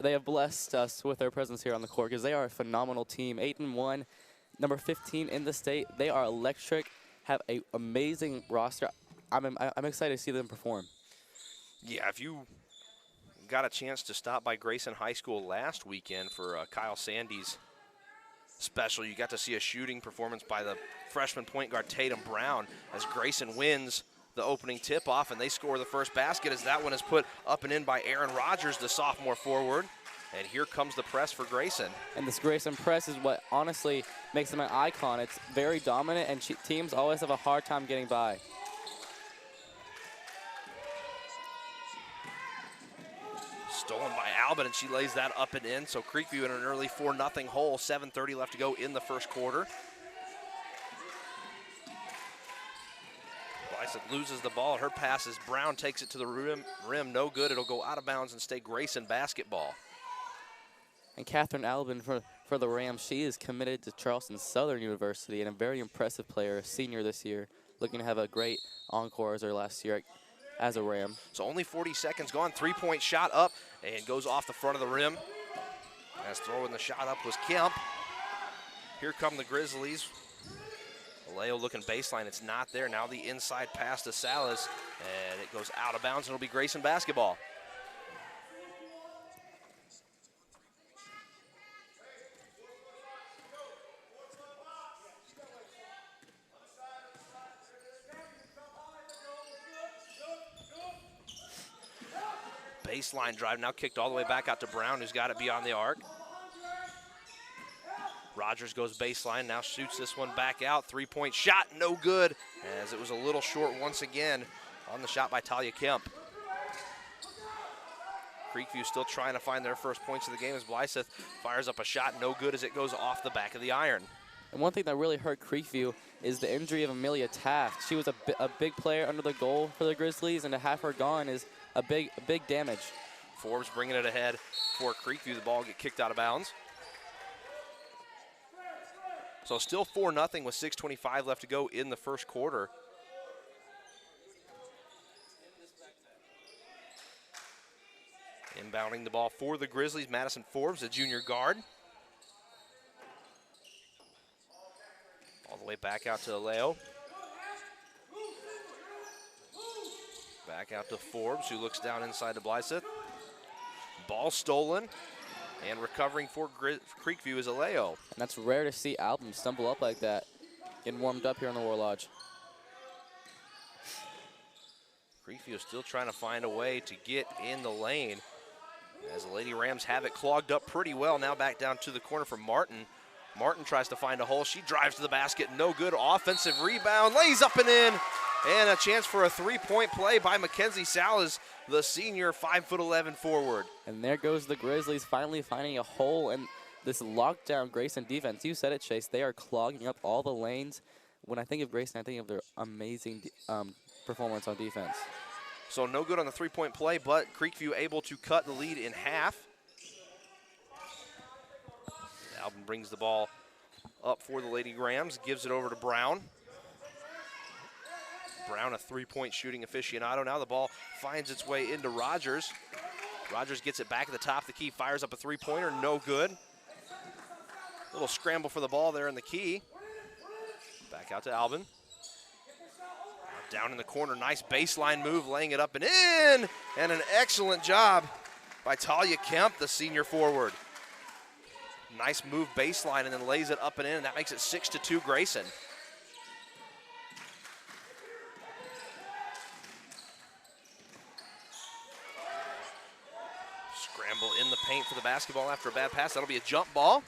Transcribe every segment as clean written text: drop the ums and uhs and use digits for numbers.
they have blessed us with their presence here on the court because they are a phenomenal team. 8-1, number 15 in the state. They are electric, have an amazing roster. I'm excited to see them perform. Yeah, if you got a chance to stop by Grayson High School last weekend for Kyle Sandy's special, you got to see a shooting performance by the freshman point guard Tatum Brown as Grayson wins the opening tip-off, and they score the first basket as that one is put up and in by Aaron Rogers, the sophomore forward. And here comes the press for Grayson. And this Grayson press is what honestly makes them an icon. It's very dominant, and teams always have a hard time getting by. Stolen by Albin, and she lays that up and in. So Creekview in an early 4-0 hole. 7:30 left to go in the first quarter. Blythe loses the ball. Her passes. Brown takes it to the rim. No good. It'll go out of bounds and stay Grayson basketball. And Catherine Albin for the Rams, she is committed to Charleston Southern University and a very impressive player, a senior this year, looking to have a great encore as her last year as a Ram. So only 40 seconds gone. Three-point shot up and goes off the front of the rim. As throwing the shot up was Kemp. Here come the Grizzlies. Leo looking baseline. It's not there. Now the inside pass to Salas, and it goes out of bounds, and it'll be Grayson basketball. Baseline drive now kicked all the way back out to Brown, who's got it beyond the arc. Rogers goes baseline, now shoots this one back out. Three-point shot, no good, as it was a little short once again on the shot by Talia Kemp. Creekview still trying to find their first points of the game as Blythe fires up a shot, no good as it goes off the back of the iron. And one thing that really hurt Creekview is the injury of Amelia Taft. She was a big player under the goal for the Grizzlies, and to have her gone is a big damage. Forbes bringing it ahead for Creekview. The ball get kicked out of bounds. So still 4-0 with 6:25 left to go in the first quarter. Inbounding the ball for the Grizzlies, Madison Forbes, the junior guard. All the way back out to Leo. Back out to Forbes, who looks down inside to Blythe. Ball stolen, and recovering for Creekview is Aleo. And that's rare to see Album stumble up like that, getting warmed up here in the War Lodge. Creekview is still trying to find a way to get in the lane, as the Lady Rams have it clogged up pretty well. Now back down to the corner for Martin. Martin tries to find a hole. She drives to the basket. No good. Offensive rebound. Lays up and in. And a chance for a three-point play by Mackenzie Salas, the senior 5'11" forward. And there goes the Grizzlies finally finding a hole in this lockdown Grayson defense. You said it, Chase. They are clogging up all the lanes. When I think of Grayson, I think of their amazing performance on defense. So no good on the three-point play, but Creekview able to cut the lead in half. Albin brings the ball up for the Lady Rams, gives it over to Brown. Brown, a three-point shooting aficionado. Now the ball finds its way into Rogers. Rogers gets it back at the top of the key, fires up a three-pointer, no good. Little scramble for the ball there in the key. Back out to Albin. Down in the corner, nice baseline move, laying it up and in. And an excellent job by Talia Kemp, the senior forward. Nice move baseline and then lays it up and in, and that makes it 6-2 Grayson. Scramble in the paint for the basketball after a bad pass. That'll be a jump ball.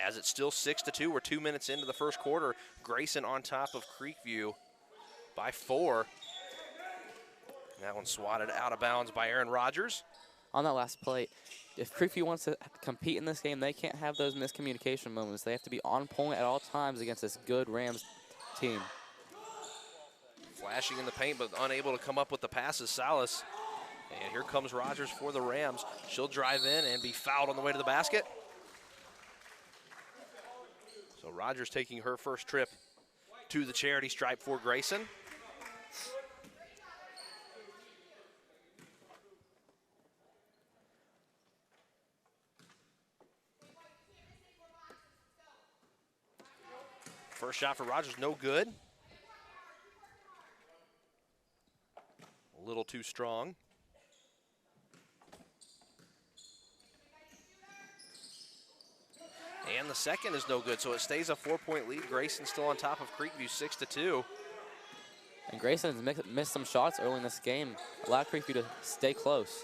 As it's still 6-2, we're 2 minutes into the first quarter. Grayson on top of Creekview by 4. That one swatted out of bounds by Aaron Rogers. On that last play, if Creekview wants to compete in this game, they can't have those miscommunication moments. They have to be on point at all times against this good Rams team. Flashing in the paint, but unable to come up with the passes, Salas. And here comes Rogers for the Rams. She'll drive in and be fouled on the way to the basket. So Rogers taking her first trip to the charity stripe for Grayson. First shot for Rogers, no good. A little too strong. And the second is no good, so it stays a 4-point lead. Grayson still on top of Creekview, 6-2. And Grayson has missed some shots early in this game. Allow Creekview to stay close.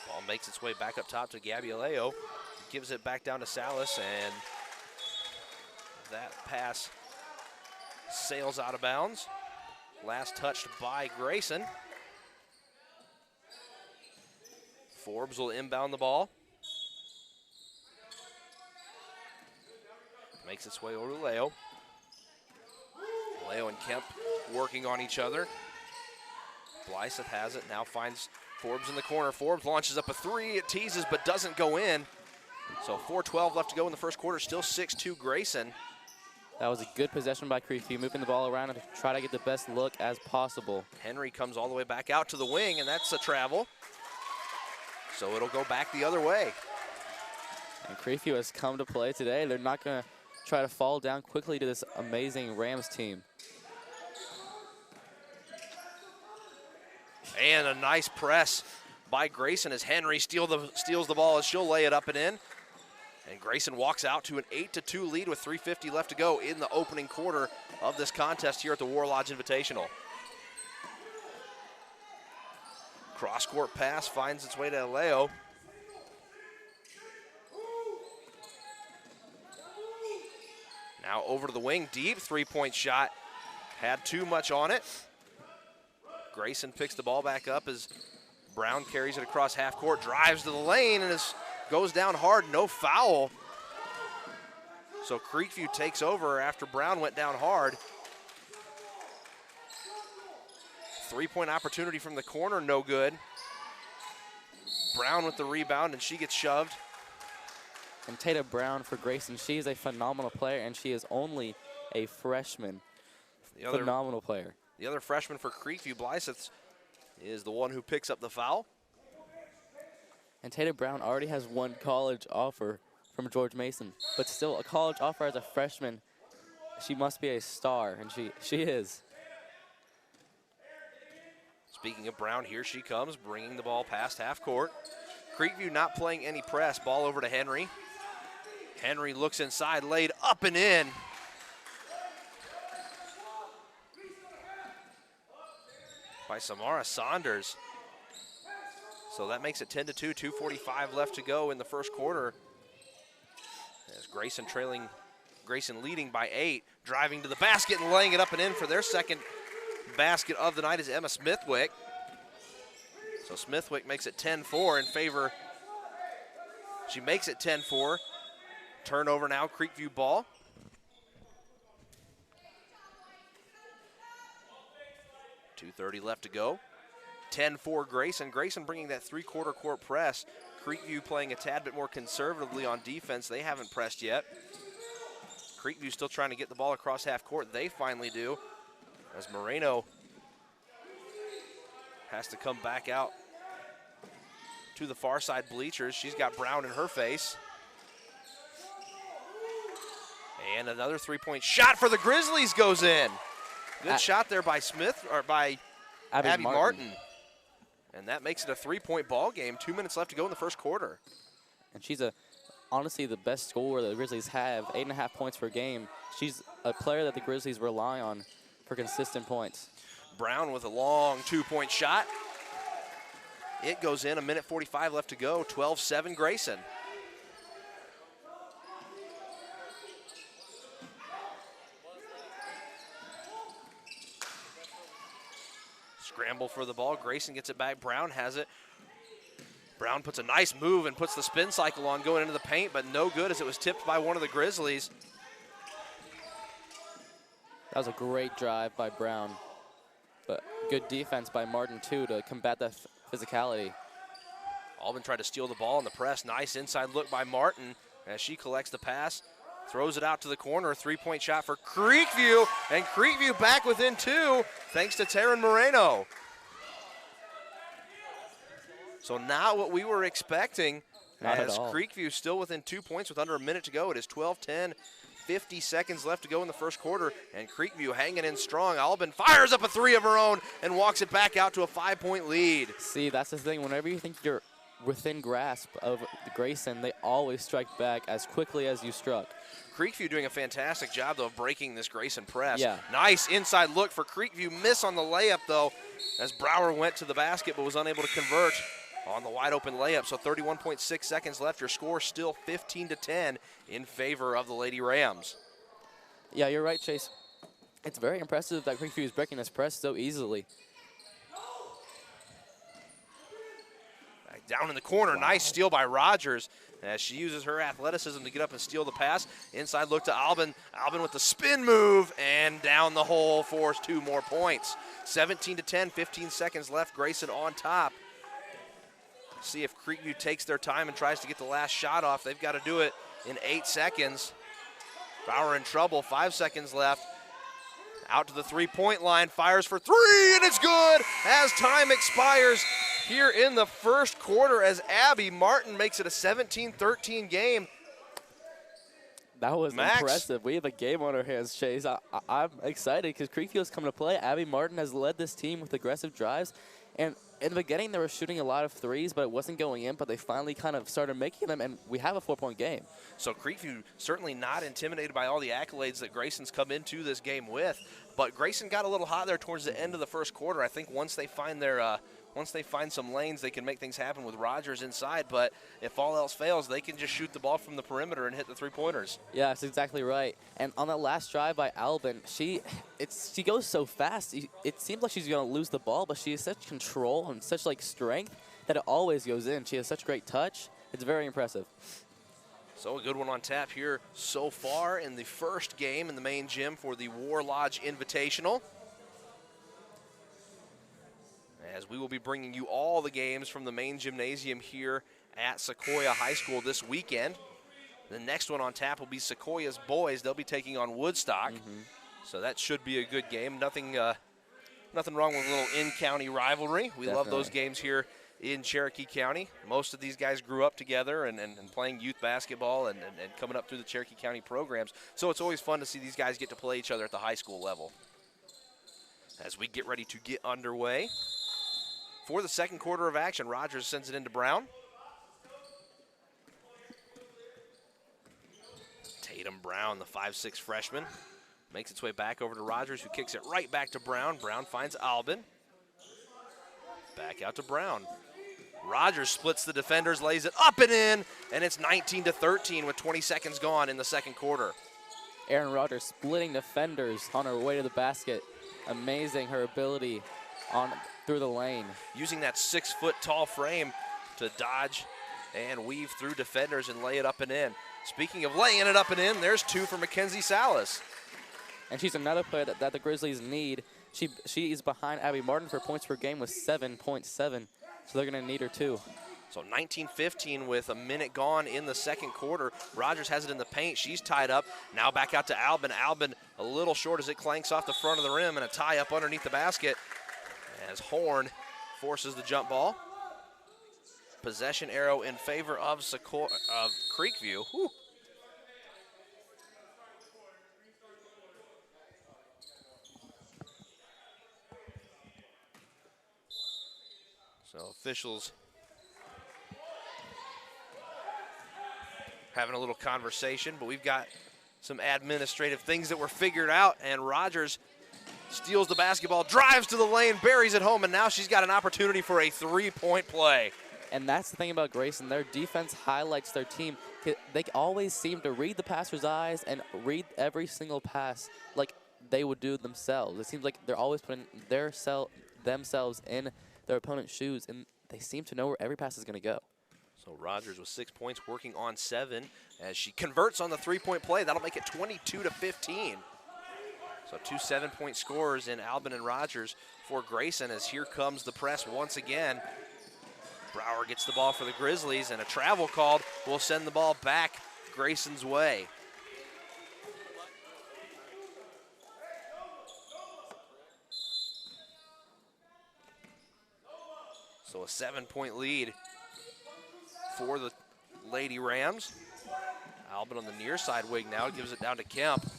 Ball makes its way back up top to Gabrieleo. Gives it back down to Salas, and that pass sails out of bounds. Last touched by Grayson. Forbes will inbound the ball. Makes its way over to Leo. Leo and Kemp working on each other. Blythe has it, now finds Forbes in the corner. Forbes launches up a three, it teases but doesn't go in. So 4:12 left to go in the first quarter, still 6-2 Grayson. That was a good possession by Creekview, moving the ball around and try to get the best look as possible. Henry comes all the way back out to the wing, and that's a travel. So it'll go back the other way. And Creekview has come to play today. They're not going to try to fall down quickly to this amazing Rams team. And a nice press by Grayson as Henry steals the ball as she'll lay it up and in. And Grayson walks out to an 8-2 lead with 3:50 left to go in the opening quarter of this contest here at the War Lodge Invitational. Cross-court pass finds its way to Leo. Now over to the wing, deep three-point shot. Had too much on it. Grayson picks the ball back up as Brown carries it across half court, drives to the lane, and goes down hard, no foul. So Creekview takes over after Brown went down hard. Three-point opportunity from the corner, no good. Brown with the rebound, and she gets shoved. And Tata Brown for Grayson, she is a phenomenal player, and she is only a freshman. Phenomenal player. The other freshman for Creekview, Blythe, is the one who picks up the foul. And Tata Brown already has one college offer from George Mason, but still a college offer as a freshman. She must be a star, and she is. Speaking of Brown, here she comes, bringing the ball past half court. Creekview not playing any press, ball over to Henry. Henry looks inside, laid up and in. By Samara Saunders. So that makes it 10-2, 2:45 left to go in the first quarter. As Grayson leading by 8, driving to the basket and laying it up and in for their second basket of the night is Emma Smithwick. So Smithwick makes it 10-4 in favor. She makes it 10-4. Turnover now, Creekview ball. .230 left to go. 10-4 Grayson. Grayson bringing that three-quarter court press. Creekview playing a tad bit more conservatively on defense. They haven't pressed yet. Creekview still trying to get the ball across half court. They finally do. As Moreno has to come back out to the far side bleachers. She's got Brown in her face. And another three-point shot for the Grizzlies goes in. Good shot there by Abby Martin. And that makes it a three-point ball game. 2 minutes left to go in the first quarter. And she's honestly the best scorer the Grizzlies have, 8.5 points per game. She's a player that the Grizzlies rely on for consistent points. Brown with a long two-point shot. It goes in, 1:45 left to go, 12-7 Grayson. Scramble for the ball. Grayson gets it back. Brown has it. Brown puts a nice move and puts the spin cycle on going into the paint, but no good as it was tipped by one of the Grizzlies. That was a great drive by Brown, but good defense by Martin, too, to combat that physicality. Albin tried to steal the ball in the press. Nice inside look by Martin. as she collects the pass, throws it out to the corner. 3-point shot for Creekview, and Creekview back within 2 thanks to Taryn Moreno. So not what we were expecting, as Creekview still within 2 points with under a minute to go. It is 12-10, 50 seconds left to go in the first quarter, and Creekview hanging in strong. Albin fires up a 3 of her own and walks it back out to a 5-point lead. See, that's the thing. Whenever you think you're within grasp of Grayson, they always strike back as quickly as you struck. Creekview doing a fantastic job, though, of breaking this Grayson press. Yeah. Nice inside look for Creekview. Miss on the layup, though, as Brower went to the basket but was unable to convert on the wide open layup. So 31.6 seconds left. Your score still 15-10 in favor of the Lady Rams. Yeah, you're right, Chase. It's very impressive that Creekview is breaking this press so easily. Back down in the corner, nice steal by Rogers as she uses her athleticism to get up and steal the pass. Inside look to Albin. Albin with the spin move and down the hole for 2 more points. 17-10, 15 seconds left. Grayson on top. See if Creekview takes their time and tries to get the last shot off. They've got to do it in 8 seconds. Bauer in trouble, 5 seconds left. Out to the 3-point line, fires for 3, and it's good as time expires here in the first quarter as Abby Martin makes it a 17-13 game. That was impressive. We have a game on our hands, Chase. I'm excited because Creekview is coming to play. Abby Martin has led this team with aggressive drives. And in the beginning, they were shooting a lot of threes, but it wasn't going in. But they finally kind of started making them, and we have a 4-point game. So Creekview certainly not intimidated by all the accolades that Grayson's come into this game with. But Grayson got a little hot there towards the end of the first quarter. I think once they find their once they find some lanes, they can make things happen with Rogers inside. But if all else fails, they can just shoot the ball from the perimeter and hit the 3-pointers. Yeah, that's exactly right. And on that last drive by Albin, she goes so fast. It seems like she's going to lose the ball, but she has such control and such like strength that it always goes in. She has such great touch. It's very impressive. So a good one on tap here so far in the first game in the main gym for the War Lodge Invitational, as we will be bringing you all the games from the main gymnasium here at Sequoia High School this weekend. The next one on tap will be Sequoia's boys. They'll be taking on Woodstock. So that should be a good game. Nothing wrong with a little in-county rivalry. We love those games here in Cherokee County. Most of these guys grew up together and playing youth basketball and coming up through the Cherokee County programs. So it's always fun to see these guys get to play each other at the high school level. As we get ready to get underway for the second quarter of action, Rogers sends it into Brown. Tatum Brown, the 5'6" freshman, makes its way back over to Rogers, who kicks it right back to Brown. Brown finds Albin. Back out to Brown. Rogers splits the defenders, lays it up and in, and it's 19-13 with 20 seconds gone in the second quarter. Aaron Rogers splitting defenders on her way to the basket. Amazing, her ability through the lane. Using that 6-foot-tall frame to dodge and weave through defenders and lay it up and in. Speaking of laying it up and in, there's 2 for Mackenzie Salas. And she's another player that the Grizzlies need. She is behind Abby Martin for points per game with 7.7, so they're going to need her too. So 19-15 with a minute gone in the second quarter. Rogers has it in the paint. She's tied up. Now back out to Albin. Albin a little short as it clanks off the front of the rim, and a tie up underneath the basket as Horn forces the jump ball. Possession arrow in favor of Creekview. Whew. So officials having a little conversation, but we've got some administrative things that were figured out, and Rogers steals the basketball, drives to the lane, buries it home, and now she's got an opportunity for a 3-point play. And that's the thing about Grayson. Their defense highlights their team. They always seem to read the passer's eyes and read every single pass like they would do themselves. It seems like they're always putting themselves in their opponent's shoes, and they seem to know where every pass is going to go. So Rogers with 6 points, working on 7 as she converts on the 3-point play. That'll make it 22-15. So 2 7-point scorers in Albin and Rogers for Grayson, as here comes the press once again. Brower gets the ball for the Grizzlies, and a travel called will send the ball back Grayson's way. So a 7-point lead for the Lady Rams. Albin on the near side wing now, gives it down to Kemp.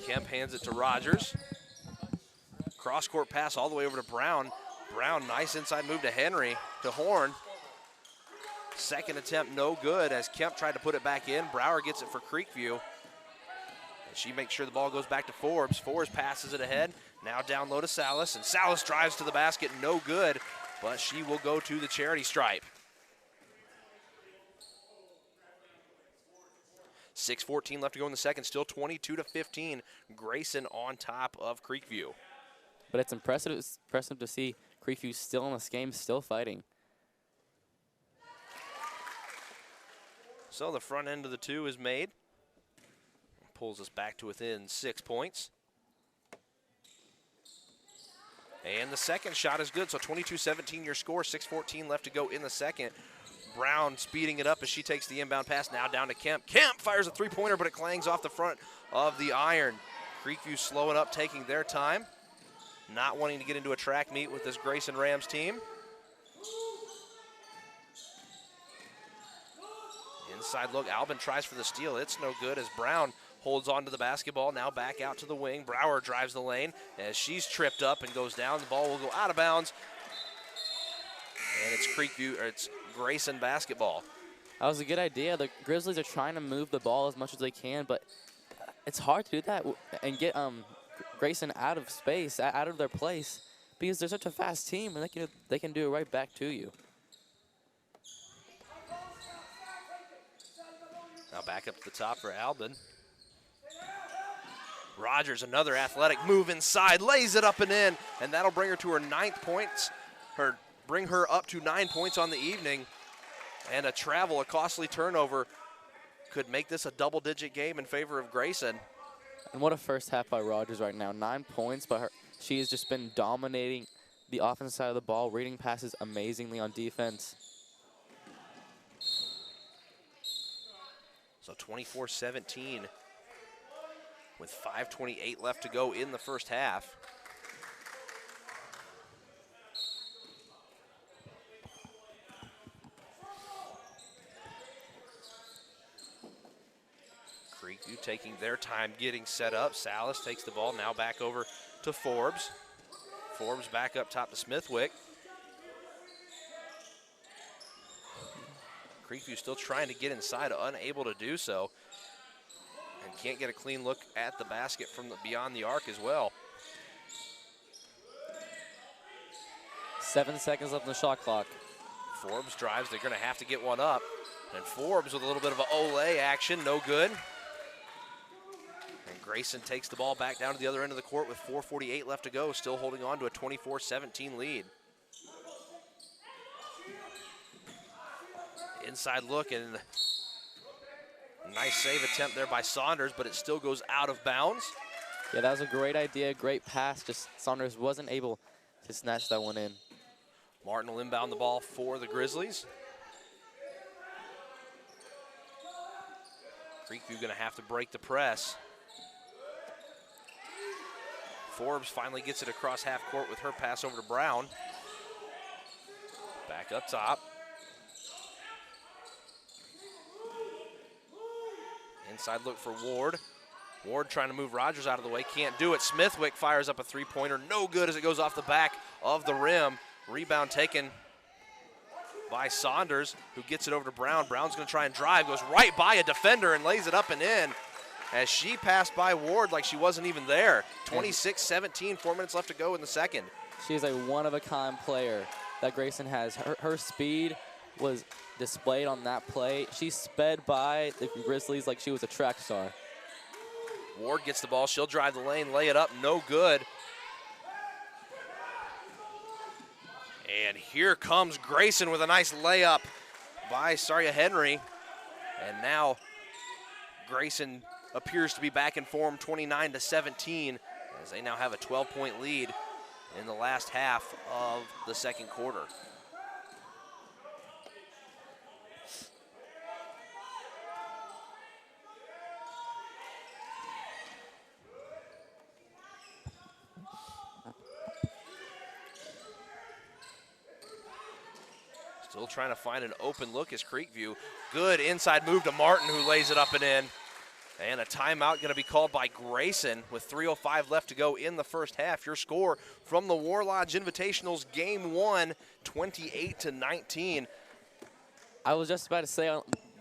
Kemp hands it to Rogers. Cross-court pass all the way over to Brown. Brown, nice inside move to Henry, to Horn. Second attempt, no good as Kemp tried to put it back in. Brower gets it for Creekview. And she makes sure the ball goes back to Forbes. Forbes passes it ahead. Now down low to Salas, and Salas drives to the basket, no good, but she will go to the charity stripe. 6:14 left to go in the second, still 22-15. Grayson on top of Creekview. But it's impressive to see Creekview still in this game, still fighting. So the front end of the two is made. Pulls us back to within 6 points. And the second shot is good, so 22-17 your score, 6:14 left to go in the second. Brown speeding it up as she takes the inbound pass, now down to Kemp. Kemp fires a three-pointer, but it clangs off the front of the iron. Creekview slowing up, taking their time. Not wanting to get into a track meet with this Grayson Rams team. Inside look, Albin tries for the steal. It's no good as Brown holds on to the basketball, now back out to the wing. Brower drives the lane as she's tripped up and goes down. The ball will go out of bounds. And it's Creekview, or it's Grayson basketball. That was a good idea. The Grizzlies are trying to move the ball as much as they can, but it's hard to do that and get Grayson out of space, out of their place, because they're such a fast team, and they can do it right back to you. Now back up to the top for Albin. Rogers, another athletic move inside, lays it up and in, and that'll bring her to her 9th points, bring her up to 9 points on the evening. And a costly turnover could make this a double-digit game in favor of Grayson. And what a first half by Rogers right now. 9 points, but she has just been dominating the offensive side of the ball, reading passes amazingly on defense. So 24-17 with 5:28 left to go in the first half. Creekview taking their time getting set up. Salas takes the ball, now back over to Forbes. Forbes back up top to Smithwick. Creekview still trying to get inside, unable to do so. And can't get a clean look at the basket from beyond the arc as well. 7 seconds left on the shot clock. Forbes drives, they're gonna have to get one up. And Forbes with a little bit of an Olay action, no good. And Grayson takes the ball back down to the other end of the court with 4:48 left to go, still holding on to a 24-17 lead. Inside look, and nice save attempt there by Saunders, but it still goes out of bounds. Yeah, that was a great idea, great pass, just Saunders wasn't able to snatch that one in. Martin will inbound the ball for the Grizzlies. Creekview gonna have to break the press. Forbes finally gets it across half court with her pass over to Brown. Back up top. Inside look for Ward. Ward trying to move Rogers out of the way, can't do it. Smithwick fires up a three-pointer, no good as it goes off the back of the rim. Rebound taken by Saunders, who gets it over to Brown. Brown's gonna try and drive, goes right by a defender and lays it up and in as she passed by Ward like she wasn't even there. 26-17, 4 minutes left to go in the second. She is a one-of-a-kind player that Grayson has. Her speed was displayed on that play. She sped by the Grizzlies like she was a track star. Ward gets the ball, she'll drive the lane, lay it up, no good. And here comes Grayson with a nice layup by Saria Henry. And now Grayson appears to be back in form, 29-17, as they now have a 12-point lead in the last half of the second quarter. Still trying to find an open look as Creekview. Good inside move to Martin, who lays it up and in. And a timeout going to be called by Grayson with 3:05 left to go in the first half. Your score from the War Lodge Invitationals Game 1, 28-19. I was just about to say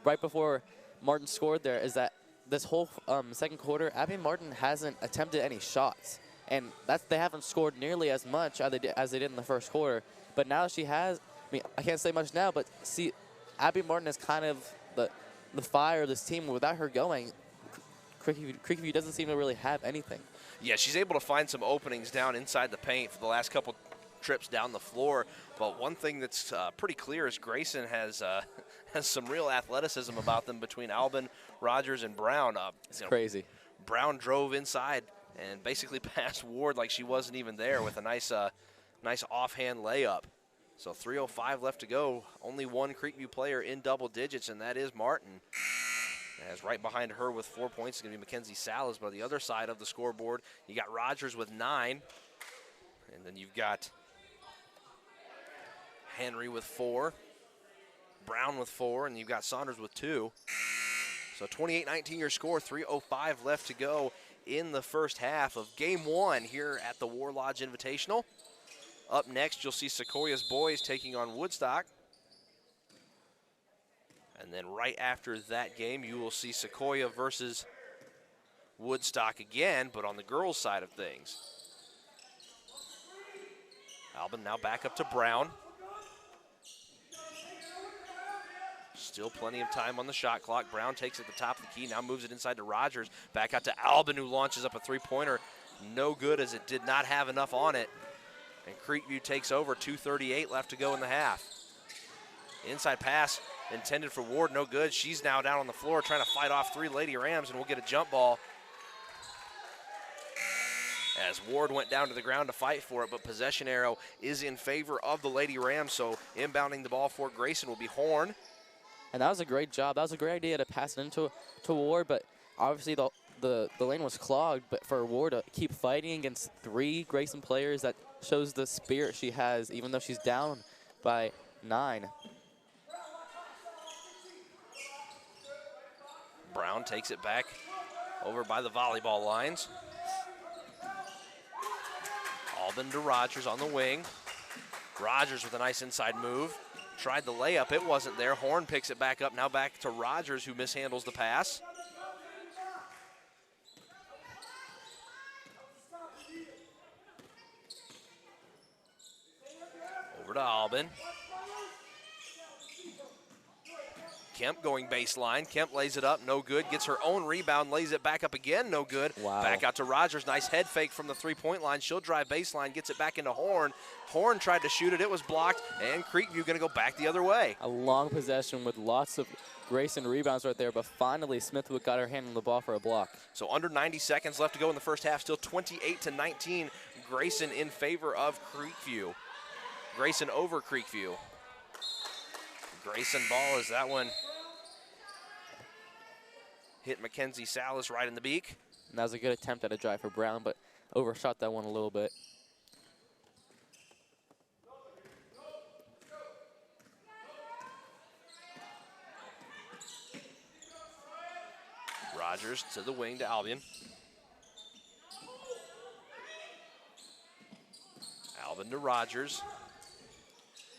right before Martin scored there is that this whole second quarter, Abby Martin hasn't attempted any shots. And they haven't scored nearly as much as they did in the first quarter. But now she has, I mean, I can't say much now, but see, Abby Martin is kind of the fire of this team. Without her going, Creekview doesn't seem to really have anything. Yeah, she's able to find some openings down inside the paint for the last couple trips down the floor. But one thing that's pretty clear is Grayson has some real athleticism about them between Albin, Rogers, and Brown. It's crazy. Brown drove inside and basically passed Ward like she wasn't even there with a nice offhand layup. So 3:05 left to go. Only one Creekview player in double digits, and that is Martin. As right behind her with 4 points is going to be Mackenzie Salas. But on the other side of the scoreboard, you got Rogers with 9. And then you've got Henry with 4. Brown with 4. And you've got Saunders with 2. So 28-19 your score. 3:05 left to go in the first half of Game 1 here at the War Lodge Invitational. Up next, you'll see Sequoia's boys taking on Woodstock. And then right after that game, you will see Sequoia versus Woodstock again, but on the girls' side of things. Albin now back up to Brown. Still plenty of time on the shot clock. Brown takes it at the top of the key, now moves it inside to Rogers. Back out to Albin, who launches up a three-pointer. No good, as it did not have enough on it. And Creekview takes over, 2:38 left to go in the half. Inside pass intended for Ward, no good. She's now down on the floor trying to fight off 3 Lady Rams, and we'll get a jump ball. As Ward went down to the ground to fight for it, but possession arrow is in favor of the Lady Rams, so inbounding the ball for Grayson will be Horn. And that was a great job. That was a great idea to pass it into Ward, but obviously the lane was clogged. But for Ward to keep fighting against 3 Grayson players, that shows the spirit she has, even though she's down by 9. Brown takes it back over by the volleyball lines. Albin to Rogers on the wing. Rogers with a nice inside move. Tried the layup, it wasn't there. Horn picks it back up, now back to Rogers, who mishandles the pass. Over to Albin. Kemp going baseline. Kemp lays it up, no good. Gets her own rebound, lays it back up again, no good. Wow. Back out to Rogers. Nice head fake from the three-point line. She'll drive baseline, gets it back into Horn. Horn tried to shoot it, it was blocked, and Creekview going to go back the other way. A long possession with lots of Grayson rebounds right there, but finally Smithwood got her hand on the ball for a block. So under 90 seconds left to go in the first half, still 28-19. Grayson in favor of Creekview. Grayson over Creekview. Grayson ball is that one. Hit Mackenzie Salas right in the beak. And that was a good attempt at a drive for Brown, but overshot that one a little bit. Rogers to the wing to Albion. Albin to Rogers.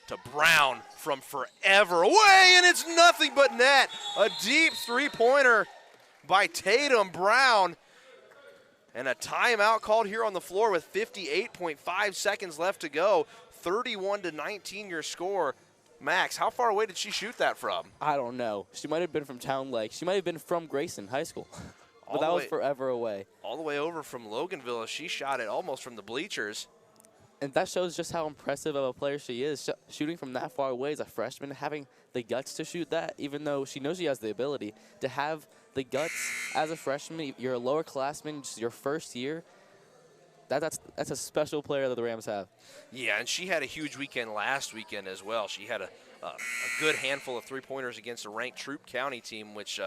To Brown from forever away, and it's nothing but net. A deep three-pointer by Tatum Brown. And a timeout called here on the floor with 58.5 seconds left to go. 31-19 your score. Max, how far away did she shoot that from? I don't know. She might have been from Town Lake. She might have been from Grayson High School. But that was forever away. All the way over from Loganville. She shot it almost from the bleachers. And that shows just how impressive of a player she is. Shooting from that far away as a freshman, having the guts to shoot that, even though she knows she has the ability, to have the guts as a freshman, you're a lower classman, just your first year, that's a special player that the Rams have. Yeah, and she had a huge weekend last weekend as well. She had a good handful of three-pointers against a ranked Troup County team, which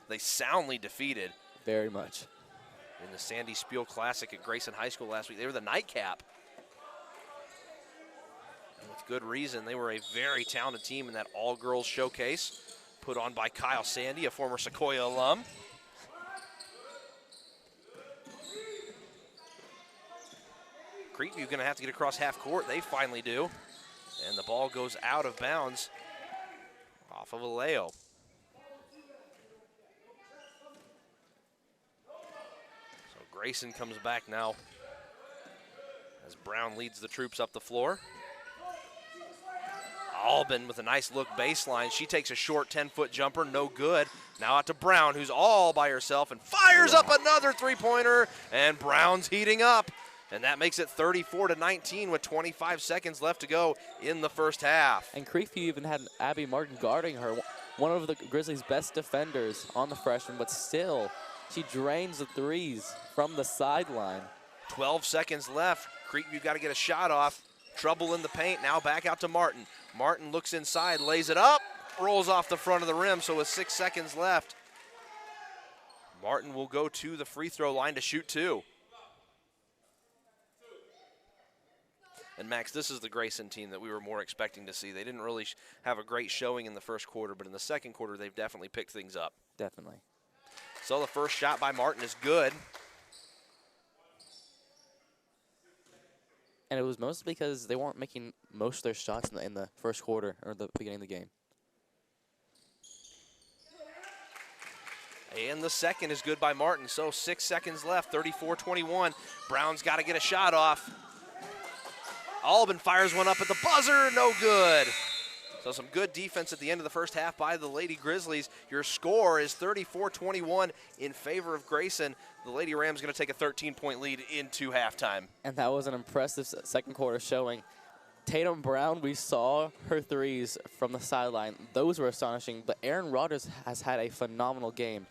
they soundly defeated. Very much. In the Sandy Spiel Classic at Grayson High School last week. They were the nightcap. good reason. They were a very talented team in that all-girls showcase put on by Kyle Sandy, a former Sequoia alum. Creekview going to have to get across half court. They finally do. And the ball goes out of bounds off of Aleo. So Grayson comes back now as Brown leads the troops up the floor. Albin with a nice look baseline. She takes a short 10-foot jumper, no good. Now out to Brown, who's all by herself and fires up another three-pointer, and Brown's heating up. And that makes it 34-19 with 25 seconds left to go in the first half. And Creekview even had Abby Martin guarding her, one of the Grizzlies' best defenders on the freshman, but still, she drains the threes from the sideline. 12 seconds left. Creekview got to get a shot off. Trouble in the paint. Now back out to Martin. Martin looks inside, lays it up, rolls off the front of the rim, so with 6 seconds left, Martin will go to the free throw line to shoot two. And Max, this is the Grayson team that we were more expecting to see. They didn't really have a great showing in the first quarter, but in the second quarter, they've definitely picked things up. Definitely. So the first shot by Martin is good. And it was mostly because they weren't making most of their shots in the first quarter or the beginning of the game. And the second is good by Martin. So 6 seconds left, 34-21. Brown's got to get a shot off. Albin fires one up at the buzzer, no good. So some good defense at the end of the first half by the Lady Grizzlies. Your score is 34-21 in favor of Grayson. The Lady Rams going to take a 13-point lead into halftime. And that was an impressive second quarter showing. Tatum Brown, we saw her threes from the sideline. Those were astonishing, but Aaron Rodgers has had a phenomenal game.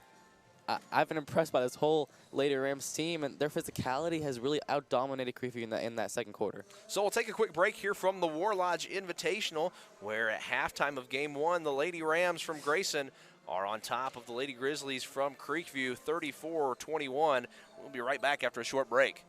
I've been impressed by this whole Lady Rams team, and their physicality has really out-dominated Creekview in that second quarter. So we'll take a quick break here from the War Lodge Invitational, where at halftime of Game 1, the Lady Rams from Grayson are on top of the Lady Grizzlies from Creekview, 34-21. We'll be right back after a short break.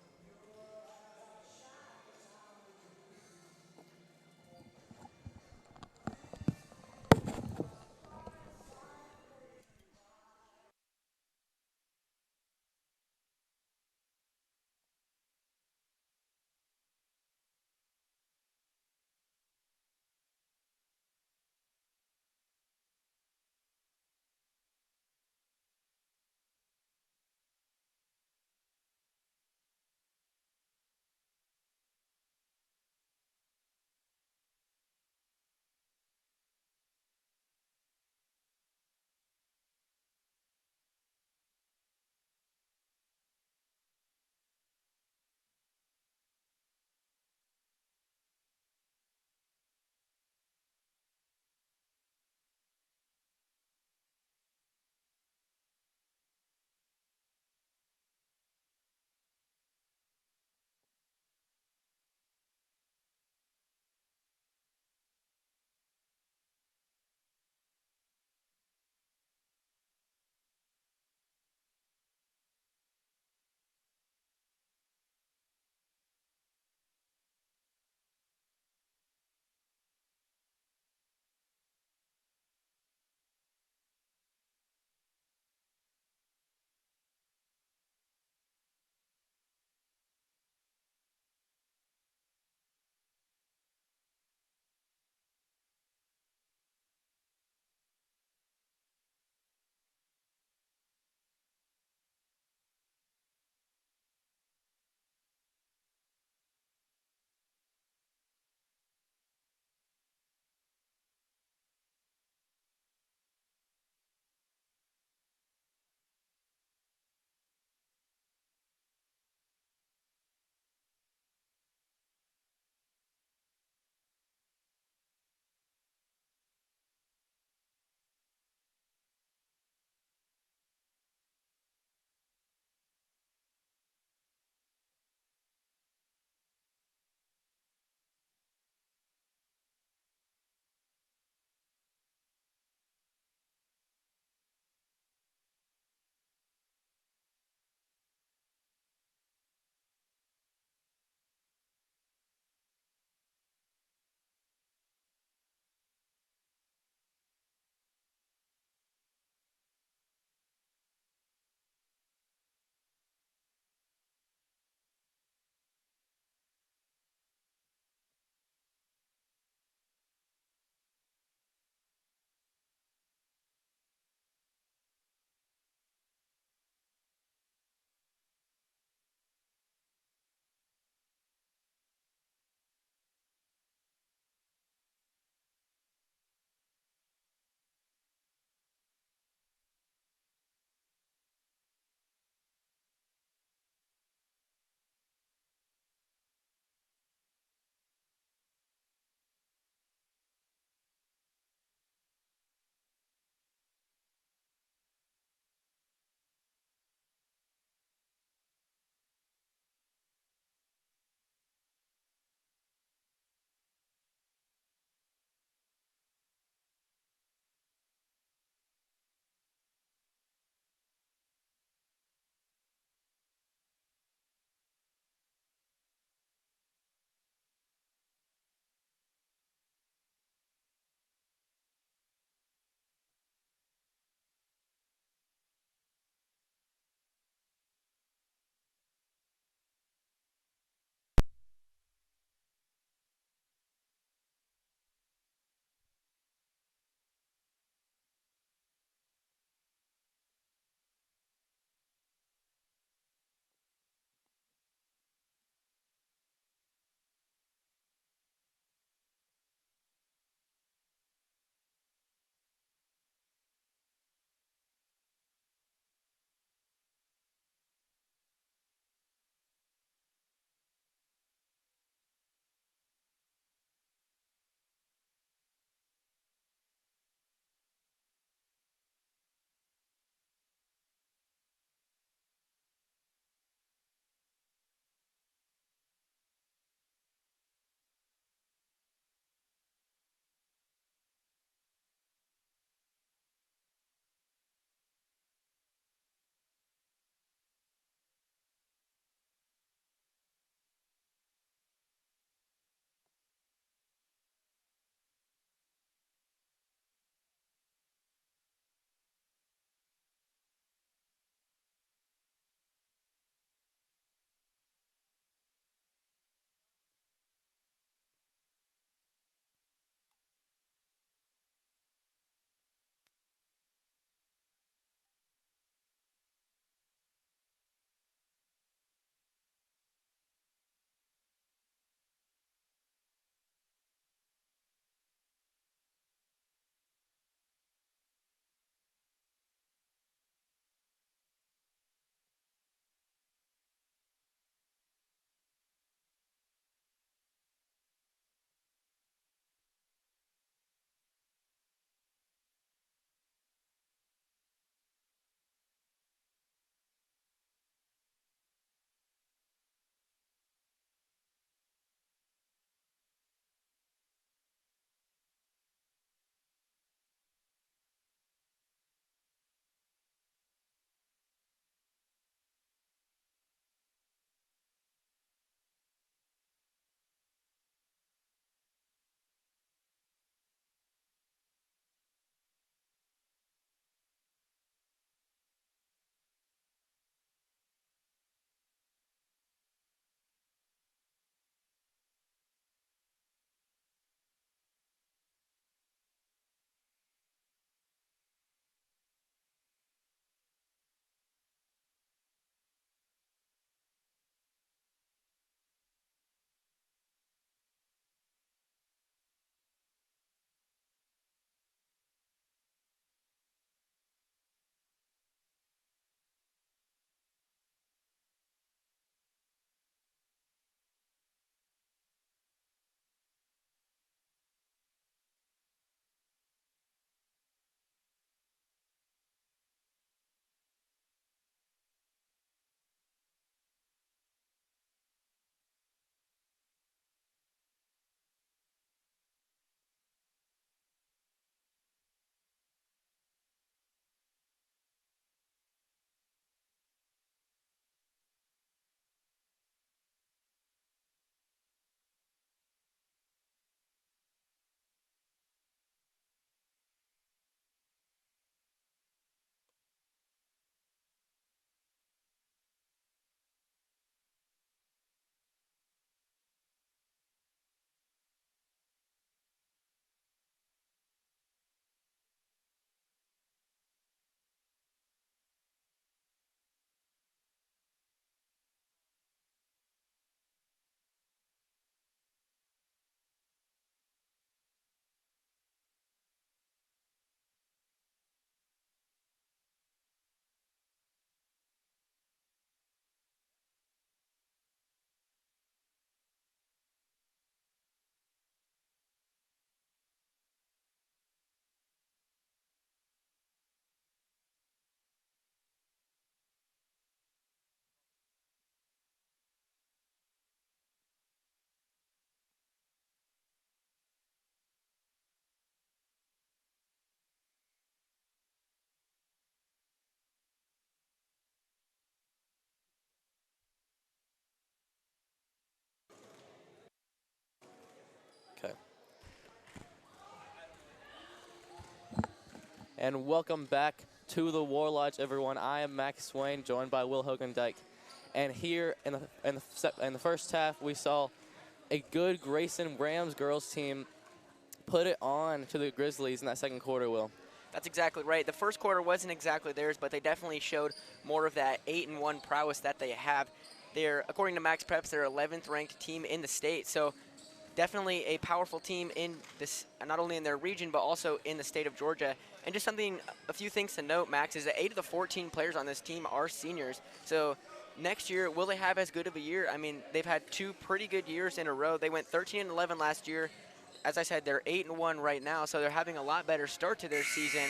And welcome back to the War Lodge, everyone. I am Max Swain, joined by Will Hogendijk. And here in the first half, we saw a good Grayson Rams girls team put it on to the Grizzlies in that second quarter, Will. That's exactly right. The first quarter wasn't exactly theirs, but they definitely showed more of that 8-1 prowess that they have. They're, according to Max Preps, they're 11th ranked team in the state. So definitely a powerful team in this, not only in their region, but also in the state of Georgia. And just a few things to note, Max, is that 8 of the 14 players on this team are seniors. So next year, will they have as good of a year? I mean, they've had 2 pretty good years in a row. They went 13-11 last year. As I said, they're 8-1 right now, so they're having a lot better start to their season.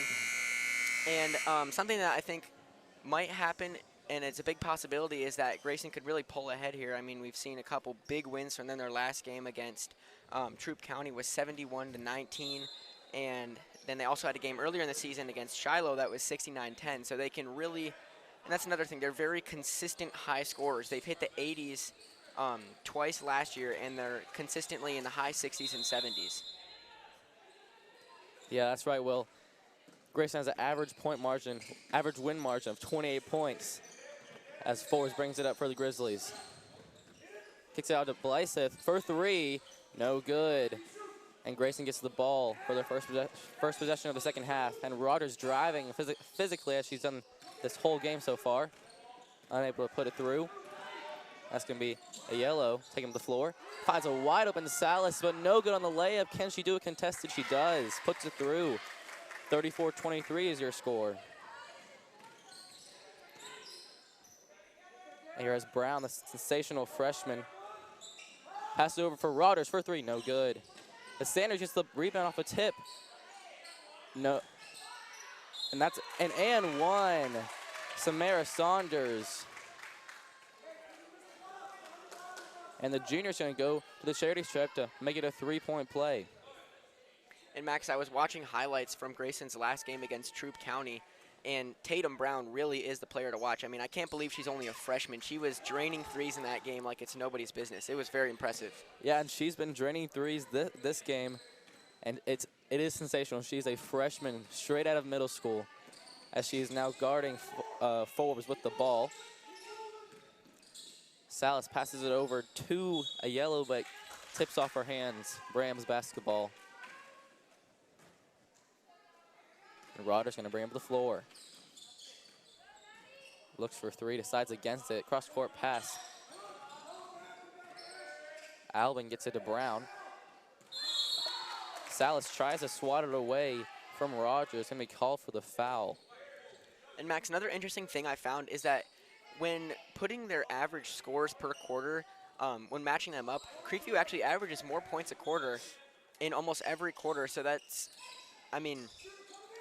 And something that I think might happen, and it's a big possibility, is that Grayson could really pull ahead here. I mean, we've seen a couple big wins from them. Their last game against Troup County was 71-19, and then they also had a game earlier in the season against Shiloh that was 69-10. So they can really, and that's another thing, they're very consistent high scorers. They've hit the 80s twice last year, and they're consistently in the high 60s and 70s. Yeah, that's right, Will. Grayson has an average win margin of 28 points as Forbes brings it up for the Grizzlies. Kicks it out to Blythe for 3, no good. And Grayson gets the ball for their first possession of the second half. And Rogers driving physically as she's done this whole game so far. Unable to put it through. That's going to be a yellow, taking to the floor. Finds a wide open Salas, but no good on the layup. Can she do it contested? She does. Puts it through. 34-23 is your score. And here is Brown, the sensational freshman. Pass it over for Rogers for 3, no good. The Sanders gets the rebound off a tip. No. And that's an and one. Samara Saunders. And the junior's going to go to the charity stripe to make it a 3-point play. And Max, I was watching highlights from Grayson's last game against Troup County, and Tatum Brown really is the player to watch. I mean, I can't believe she's only a freshman. She was draining threes in that game like it's nobody's business. It was very impressive. Yeah, and she's been draining threes this game, and it is sensational. She's a freshman straight out of middle school, as she is now guarding Forbes with the ball. Salas passes it over to a yellow, but tips off her hands. Rams basketball. And Rogers going to bring him to the floor. Looks for 3, decides against it. Cross-court pass. Alvin gets it to Brown. Salas tries to swat it away from Rogers. Going to be called for the foul. And Max, another interesting thing I found is that when putting their average scores per quarter, when matching them up, Creekview actually averages more points a quarter in almost every quarter. So that's, I mean,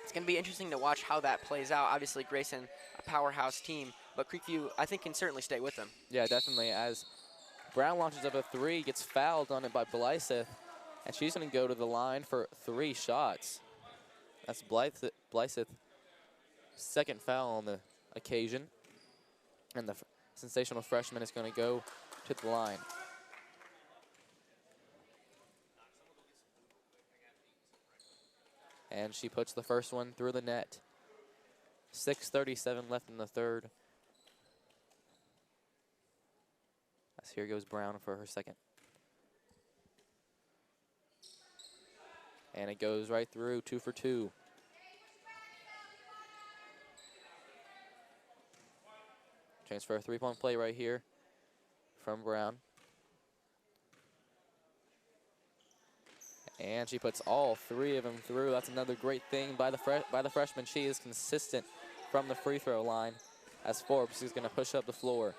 it's going to be interesting to watch how that plays out. Obviously, Grayson, a powerhouse team, but Creekview, I think, can certainly stay with them. Yeah, definitely. As Brown launches up a 3, gets fouled on it by Blythe, and she's going to go to the line for 3 shots. That's Blythe's second foul on the occasion. And the sensational freshman is going to go to the line. And she puts the first one through the net. 6:37 left in the third. As here goes Brown for her second. And it goes right through, 2 for 2. Chance for a 3-point play right here from Brown. And she puts all 3 of them through. That's another great thing by the freshman. She is consistent from the free throw line as Forbes is going to push up the floor.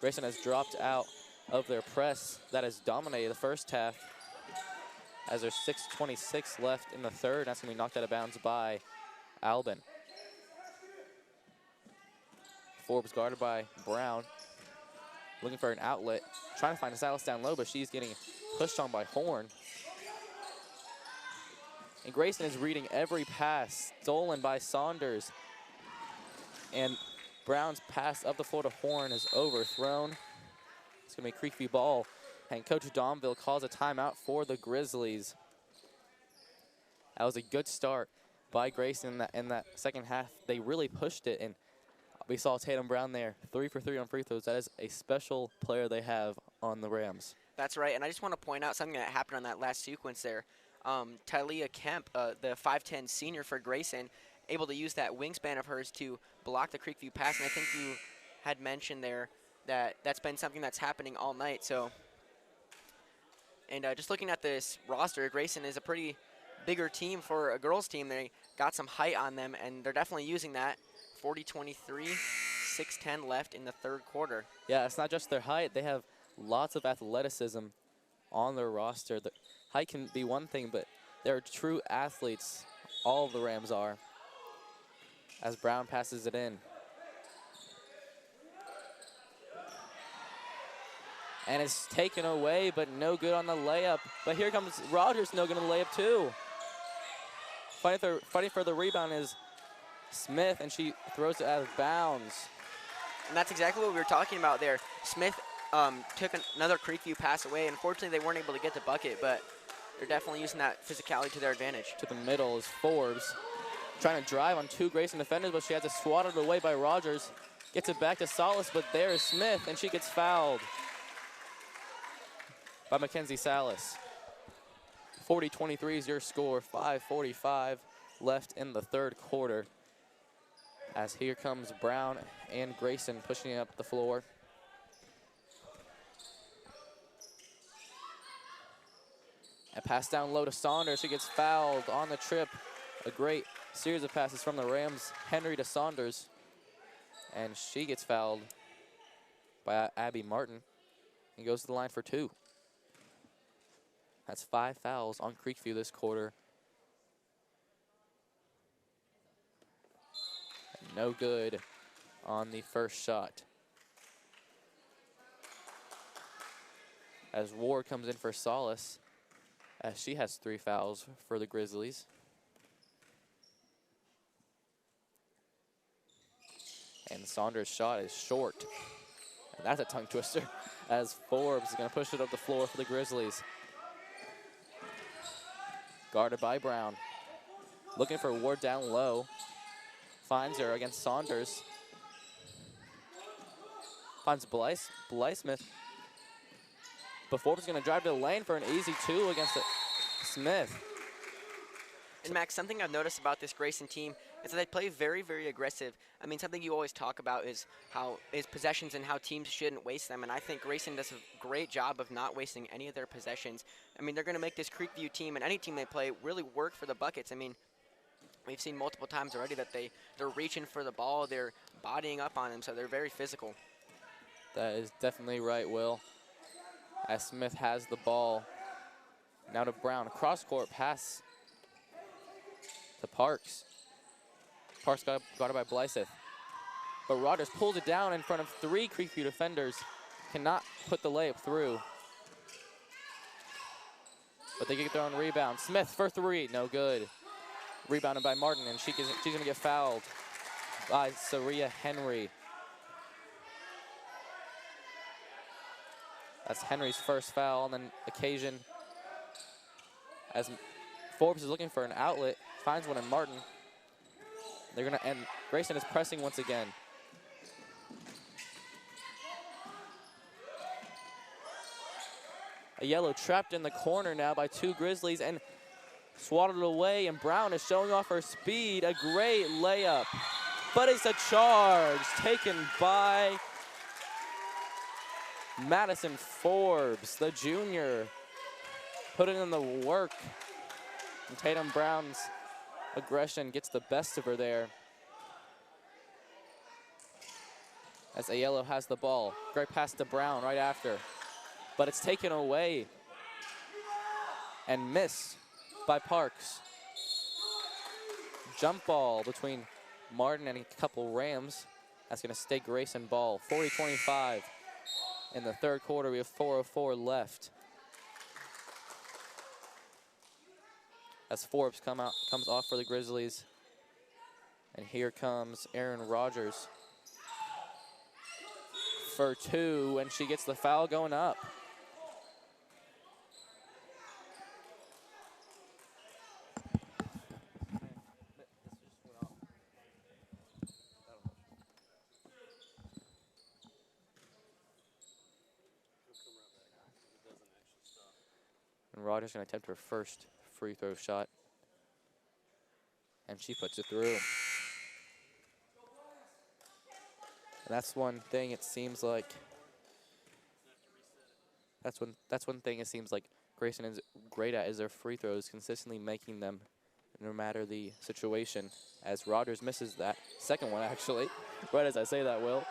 Grayson has dropped out of their press that has dominated the first half as there's 6:26 left in the third. That's going to be knocked out of bounds by Albin. Forbes guarded by Brown, looking for an outlet, trying to find Salas down low, but she's getting pushed on by Horn. And Grayson is reading every pass, stolen by Saunders. And Brown's pass up the floor to Horn is overthrown. It's going to be Creekview ball. And Coach Domville calls a timeout for the Grizzlies. That was a good start by Grayson in that second half. They really pushed it, and we saw Tatum Brown there, 3 for 3 on free throws. That is a special player they have on the Rams. That's right, and I just want to point out something that happened on that last sequence there. Talia Kemp, the 5'10 senior for Grayson, able to use that wingspan of hers to block the Creekview pass, and I think you had mentioned there that that's been something that's happening all night. So, and just looking at this roster, Grayson is a pretty bigger team for a girls team. They got some height on them, and they're definitely using that. 40-23, 6:10 left in the third quarter. Yeah, it's not just their height. They have lots of athleticism on their roster. The height can be one thing, but they're true athletes. All of the Rams are. As Brown passes it in. And it's taken away, but no good on the layup. But here comes Rogers, no good on the layup too. Fighting for the rebound is Smith, and she throws it out of bounds. And that's exactly what we were talking about there. Smith took another Creekview pass away. Unfortunately, they weren't able to get the bucket, but they're definitely using that physicality to their advantage. To the middle is Forbes, trying to drive on 2 Grayson defenders, but she has it swatted away by Rogers. Gets it back to Salas, but there is Smith, and she gets fouled by Mackenzie Salas. 40-23 is your score, 5:45 left in the third quarter. As here comes Brown and Grayson pushing up the floor. A pass down low to Saunders. She gets fouled on the trip. A great series of passes from the Rams. Henry to Saunders. And she gets fouled by Abby Martin and goes to the line for 2. That's 5 fouls on Creekview this quarter. No good on the first shot. As Ward comes in for Solace, as she has 3 fouls for the Grizzlies. And Saunders' shot is short. And that's a tongue twister, as Forbes is going to push it up the floor for the Grizzlies. Guarded by Brown. Looking for Ward down low. Finds her against Saunders. Finds Blythe-Smith. But Forbes is going to drive to the lane for an easy 2 against Smith. And Max, something I've noticed about this Grayson team is that they play very, very aggressive. I mean, something you always talk about is possessions and how teams shouldn't waste them. And I think Grayson does a great job of not wasting any of their possessions. I mean, they're going to make this Creekview team and any team they play really work for the buckets. I mean, we've seen multiple times already that they're reaching for the ball, they're bodying up on them, so they're very physical. That is definitely right, Will. As Smith has the ball. Now to Brown. Cross-court pass to Parks. Parks got it by Blythe. But Rogers pulls it down in front of 3 Creekview defenders. Cannot put the layup through. But they get their own rebound. Smith for 3, no good. Rebounded by Martin, and she's going to get fouled by Saria Henry. That's Henry's first foul on the occasion. As Forbes is looking for an outlet, finds one in Martin. They're going to end. Grayson is pressing once again. A yellow trapped in the corner now by 2 Grizzlies and swatted away, and Brown is showing off her speed. A great layup, but it's a charge taken by Madison Forbes, the junior, putting in the work. And Tatum Brown's aggression gets the best of her there. As Aiello has the ball. Great pass to Brown right after. But it's taken away and missed by Parks. Jump ball between Martin and a couple Rams. That's going to stay Grayson ball. 40-25 in the third quarter. We have 4:04 left. As Forbes comes off for the Grizzlies. And here comes Aaron Rogers for 2, and she gets the foul going up. And Rogers going to attempt her first free throw shot. And she puts it through. And that's one thing it seems like. That's one thing it seems like Grayson is great at, is their free throws, consistently making them no matter the situation. As Rogers misses that second one, actually, right as I say that, Will.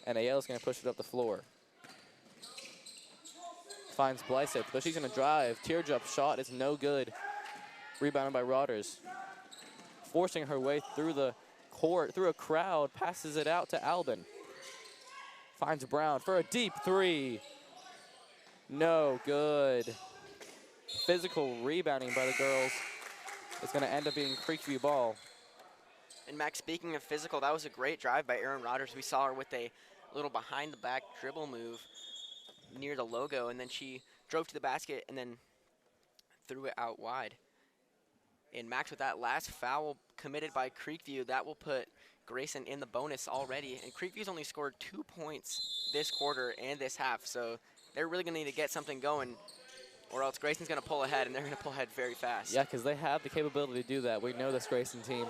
And Ayala's going to push it up the floor. Finds Blythe, but she's going to drive. Teardrop shot is no good. Rebounded by Rogers. Forcing her way through the court, through a crowd, passes it out to Albin. Finds Brown for a deep three. No good. Physical rebounding by the girls. It's going to end up being Creekview ball. And Max, speaking of physical, that was a great drive by Erin Rogers. We saw her with a little behind the back dribble move near the logo, and then she drove to the basket and then threw it out wide. And Max, with that last foul committed by Creekview, that will put Grayson in the bonus already. And Creekview's only scored 2 points this quarter and this half, so they're really going to need to get something going, or else Grayson's going to pull ahead, and they're going to pull ahead very fast. Yeah, because they have the capability to do that. We know this Grayson team.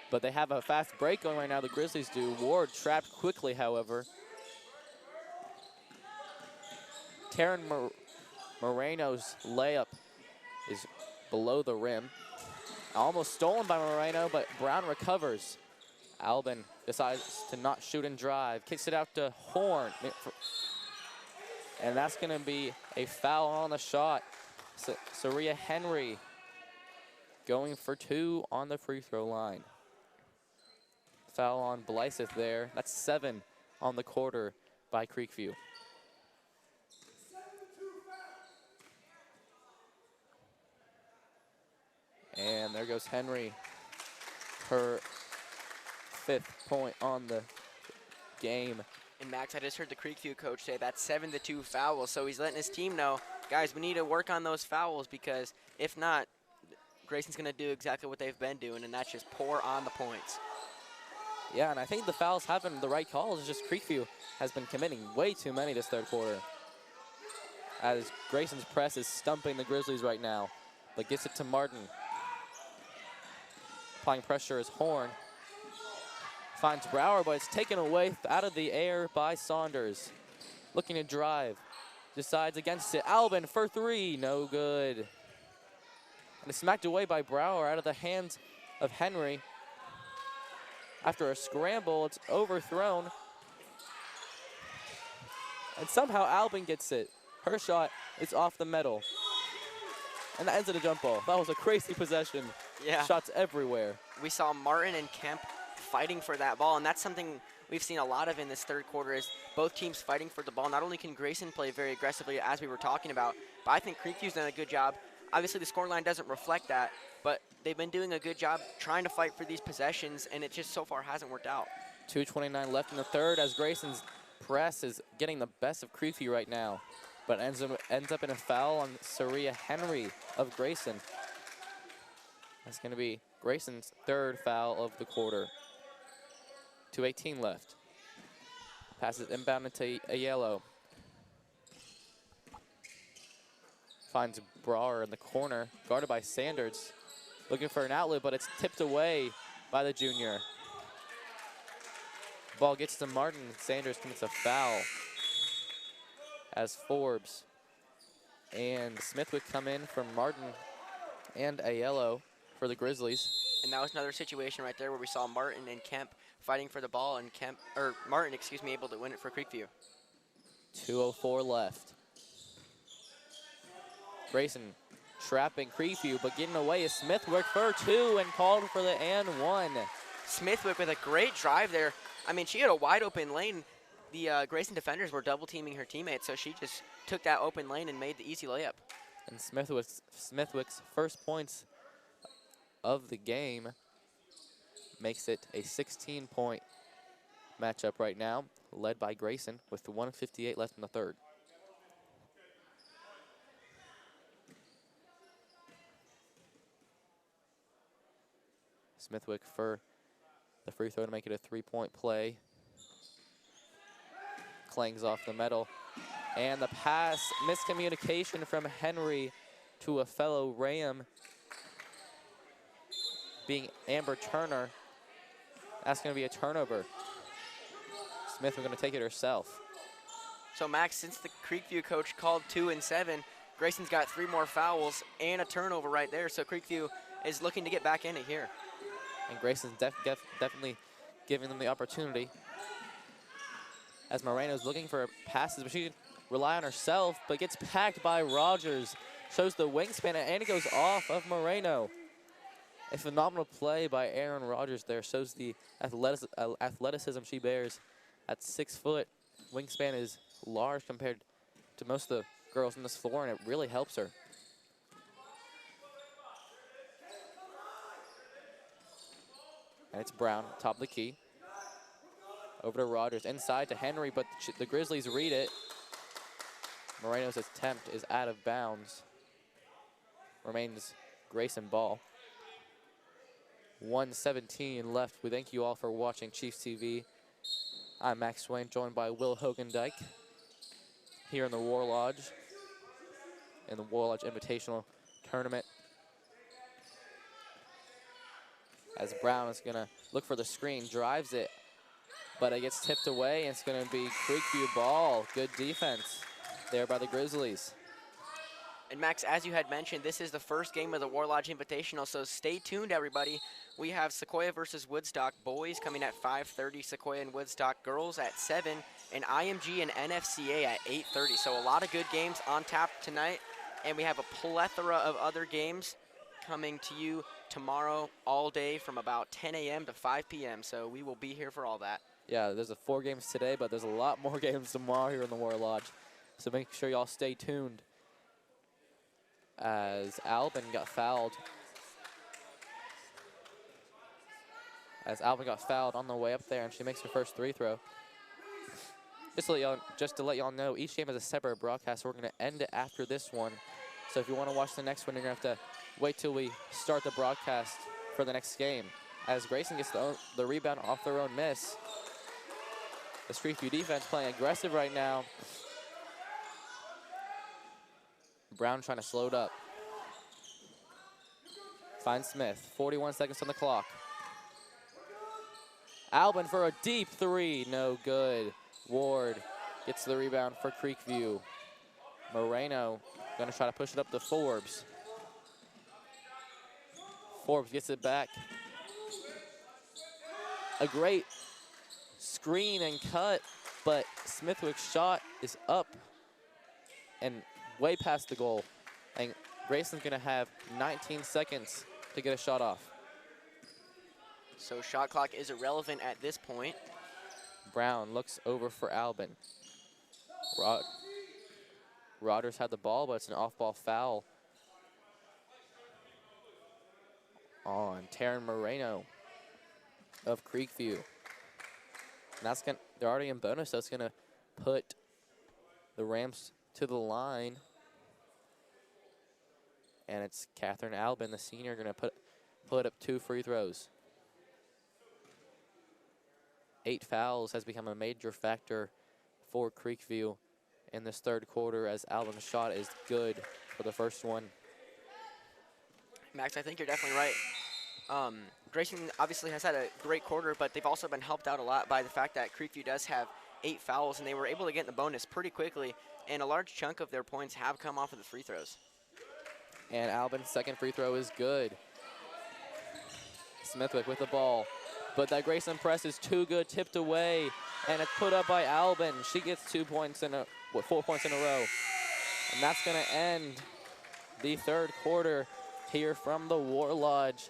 But they have a fast break going right now, the Grizzlies do. Ward trapped quickly, however. Taryn Moreno's layup is below the rim. Almost stolen by Moreno, but Brown recovers. Albin decides to not shoot and drive. Kicks it out to Horn. And that's going to be a foul on the shot. Saria Henry going for 2 on the free throw line. Foul on Blythe there. That's 7 on the quarter by Creekview. And there goes Henry. Her 5th point on the game. And Max, I just heard the Creekview coach say that's 7-2 fouls, so he's letting his team know, guys, we need to work on those fouls, because if not, Grayson's going to do exactly what they've been doing, and that's just pour on the points. Yeah, and I think the fouls have been the right calls. It's just Creekview has been committing way too many this third quarter. As Grayson's press is stumping the Grizzlies right now, but gets it to Martin. Applying pressure is Horn. Finds Brower, but it's taken away out of the air by Saunders. Looking to drive. Decides against it. Albin for 3. No good. And it's smacked away by Brower out of the hands of Henry. After a scramble, it's overthrown. And somehow Albin gets it. Her shot is off the metal. And that ends in a jump ball. That was a crazy possession. Yeah. Shots everywhere. We saw Martin and Kemp fighting for that ball, and that's something we've seen a lot of in this third quarter, is both teams fighting for the ball. Not only can Grayson play very aggressively, as we were talking about, but I think Creekview's done a good job. Obviously, the scoreline doesn't reflect that, but they've been doing a good job trying to fight for these possessions, and it just so far hasn't worked out. 2:29 left in the third, as Grayson's press is getting the best of Creekview right now, but ends up in a foul on Saria Henry of Grayson. That's going to be Grayson's 3rd foul of the quarter. 2:18 left. Passes inbound into a yellow. Finds Brower in the corner, guarded by Sanders. Looking for an outlet, but it's tipped away by the junior. Ball gets to Martin. Sanders commits a foul as Forbes and Smithwick come in from Martin and Aiello for the Grizzlies. And that was another situation right there where we saw Martin and Kemp fighting for the ball, and Martin, able to win it for Creekview. 2:04 left. Grayson trapping Creekview, but getting away is Smithwick for 2 and called for the and 1. Smithwick with a great drive there. I mean, she had a wide open lane. The Grayson defenders were double teaming her teammates, so she just took that open lane and made the easy layup. And Smithwick's first points of the game makes it a 16-point matchup right now, led by Grayson with 1:58 left in the third. Smithwick for the free throw to make it a 3-point play. Clangs off the metal. And the pass, miscommunication from Henry to a fellow Ram, being Amber Turner. That's going to be a turnover. Smith is going to take it herself. So Max, since the Creekview coach called 2 and 7, Grayson's got 3 more fouls and a turnover right there. So Creekview is looking to get back in it here. And Grayson's definitely giving them the opportunity. As Moreno's looking for passes, but she can rely on herself, but gets packed by Rogers. Shows the wingspan, and it goes off of Moreno. A phenomenal play by Aaron Rogers there. Shows the athleticism she bears at 6 foot. Wingspan is large compared to most of the girls on this floor, and it really helps her. And it's Brown, top of the key. Over to Rogers, inside to Henry, but the Grizzlies read it. Moreno's attempt is out of bounds. Remains Grayson ball. 1:17 left. We thank you all for watching Chiefs TV. I'm Max Swain, joined by Will Hogendijk here in the War Lodge, in the War Lodge Invitational Tournament. As Brown is gonna look for the screen, drives it, but it gets tipped away, and it's gonna be Creekview ball. Good defense there by the Grizzlies. And Max, as you had mentioned, this is the first game of the War Lodge Invitational, so stay tuned, everybody. We have Sequoia versus Woodstock boys coming at 5:30, Sequoia and Woodstock girls at 7, and IMG and NFCA at 8:30. So a lot of good games on tap tonight, and we have a plethora of other games coming to you tomorrow all day from about 10 a.m. to 5 p.m. So we will be here for all that. Yeah, there's 4 games today, but there's a lot more games tomorrow here in the War Lodge. So make sure y'all stay tuned. As Albin got fouled. On the way up there, and she makes her first 3 throw. Just to let y'all know, each game is a separate broadcast, so we're going to end it after this one. So if you want to watch the next one, you're going to have to wait till we start the broadcast for the next game. As Grayson gets the rebound off their own miss. The Creekview defense playing aggressive right now. Brown trying to slow it up. Finds Smith, 41 seconds on the clock. Albin for a deep 3, no good. Ward gets the rebound for Creekview. Moreno gonna try to push it up to Forbes. Forbes gets it back. A great screen and cut, but Smithwick's shot is up and way past the goal. And Grayson's gonna have 19 seconds to get a shot off. So shot clock is irrelevant at this point. Brown looks over for Albin. Rodgers had the ball, but it's an off-ball foul on Taryn Moreno of Creekview. And they're already in bonus, so it's gonna put the Rams to the line. And it's Catherine Albin, the senior, gonna put up 2 free throws. 8 fouls has become a major factor for Creekview in this 3rd quarter, as Albin's shot is good for the first one. Max, I think you're definitely right. Grayson obviously has had a great quarter, but they've also been helped out a lot by the fact that Creekview does have 8 fouls, and they were able to get in the bonus pretty quickly, and a large chunk of their points have come off of the free throws. And Albin's second free throw is good. Smithwick with the ball. But that Grayson press is too good, tipped away, and it's put up by Albin. She gets 4 points in a row. And that's gonna end the 3rd quarter here from the War Lodge.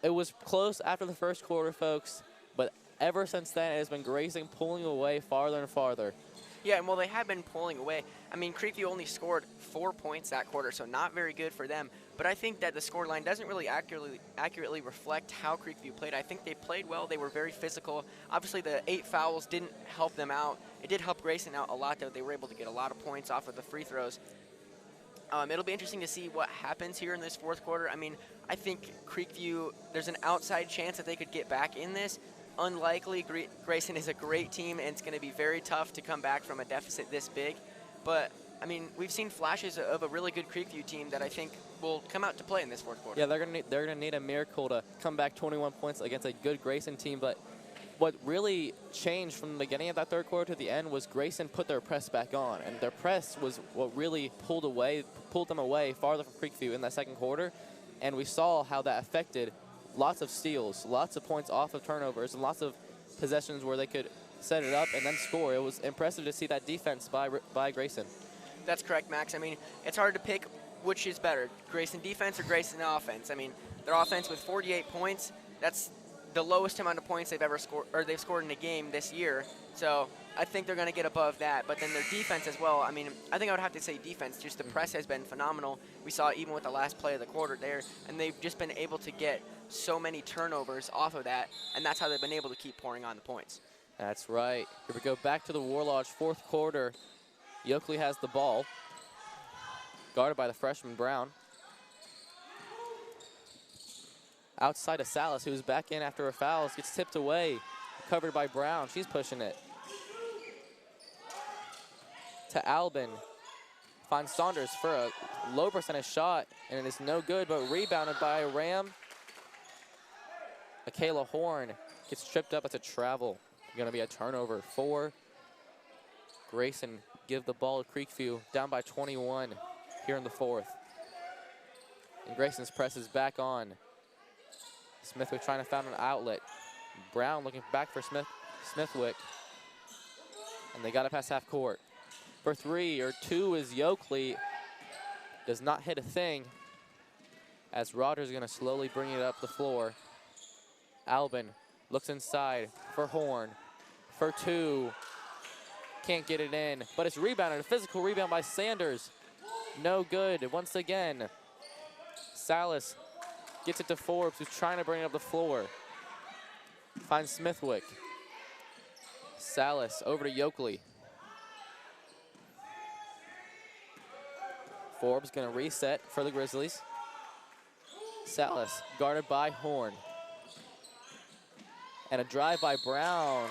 It was close after the 1st quarter, folks, but ever since then, it has been Grayson pulling away farther and farther. Yeah, and well, they have been pulling away. I mean, Creekview only scored 4 points that quarter, so not very good for them. But I think that the scoreline doesn't really accurately reflect how Creekview played. I think they played well. They were very physical. Obviously, the 8 fouls didn't help them out. It did help Grayson out a lot, though. They were able to get a lot of points off of the free throws. It'll be interesting to see what happens here in this 4th quarter. I mean, I think Creekview, there's an outside chance that they could get back in this. unlikely. Grayson is a great team, and it's going to be very tough to come back from a deficit this big. But, I mean, we've seen flashes of a really good Creekview team that I think will come out to play in this fourth quarter. Yeah, they're gonna need a miracle to come back 21 points against a good Grayson team. But what really changed from the beginning of that third quarter to the end was Grayson put their press back on, and their press was what really pulled them away farther from Creekview in that second quarter. And we saw how that affected lots of steals, lots of points off of turnovers, and lots of possessions where they could set it up and then score. It was impressive to see that defense by Grayson. That's correct, Max. I mean, it's hard to pick which is better, Grayson defense or Grayson offense. I mean, their offense with 48 points, that's the lowest amount of points they've ever scored, or they've scored in a game this year. So I think they're going to get above that. But then their defense as well. I mean, I think I would have to say defense. Just the press has been phenomenal. We saw it even with the last play of the quarter there, and they've just been able to get so many turnovers off of that, and that's how they've been able to keep pouring on the points. That's right. Here we go back to the War Lodge fourth quarter. Yoakley has the ball, guarded by the freshman Brown. Outside of Salas, who's back in after a foul, gets tipped away, covered by Brown. She's pushing it. To Albin. Finds Saunders for a low percentage shot, and it is no good, but rebounded by Ram. Michaela Horn gets tripped up. It's a travel. Going to be a turnover for Grayson. Give the ball to Creekview, down by 21 here in the fourth. And Grayson's press is back on. Smithwick trying to find an outlet. Brown looking back for Smithwick. And they got it past half court. For 3 or 2 is Yoakley. Does not hit a thing, as Rogers is going to slowly bring it up the floor. Albin looks inside for Horn. For 2. Can't get it in, but it's rebounded. A physical rebound by Sanders. No good once again. Salas gets it to Forbes, who's trying to bring it up the floor. Finds Smithwick. Salas over to Yoakley. Forbes gonna reset for the Grizzlies. Salas guarded by Horn. And a drive by Brown.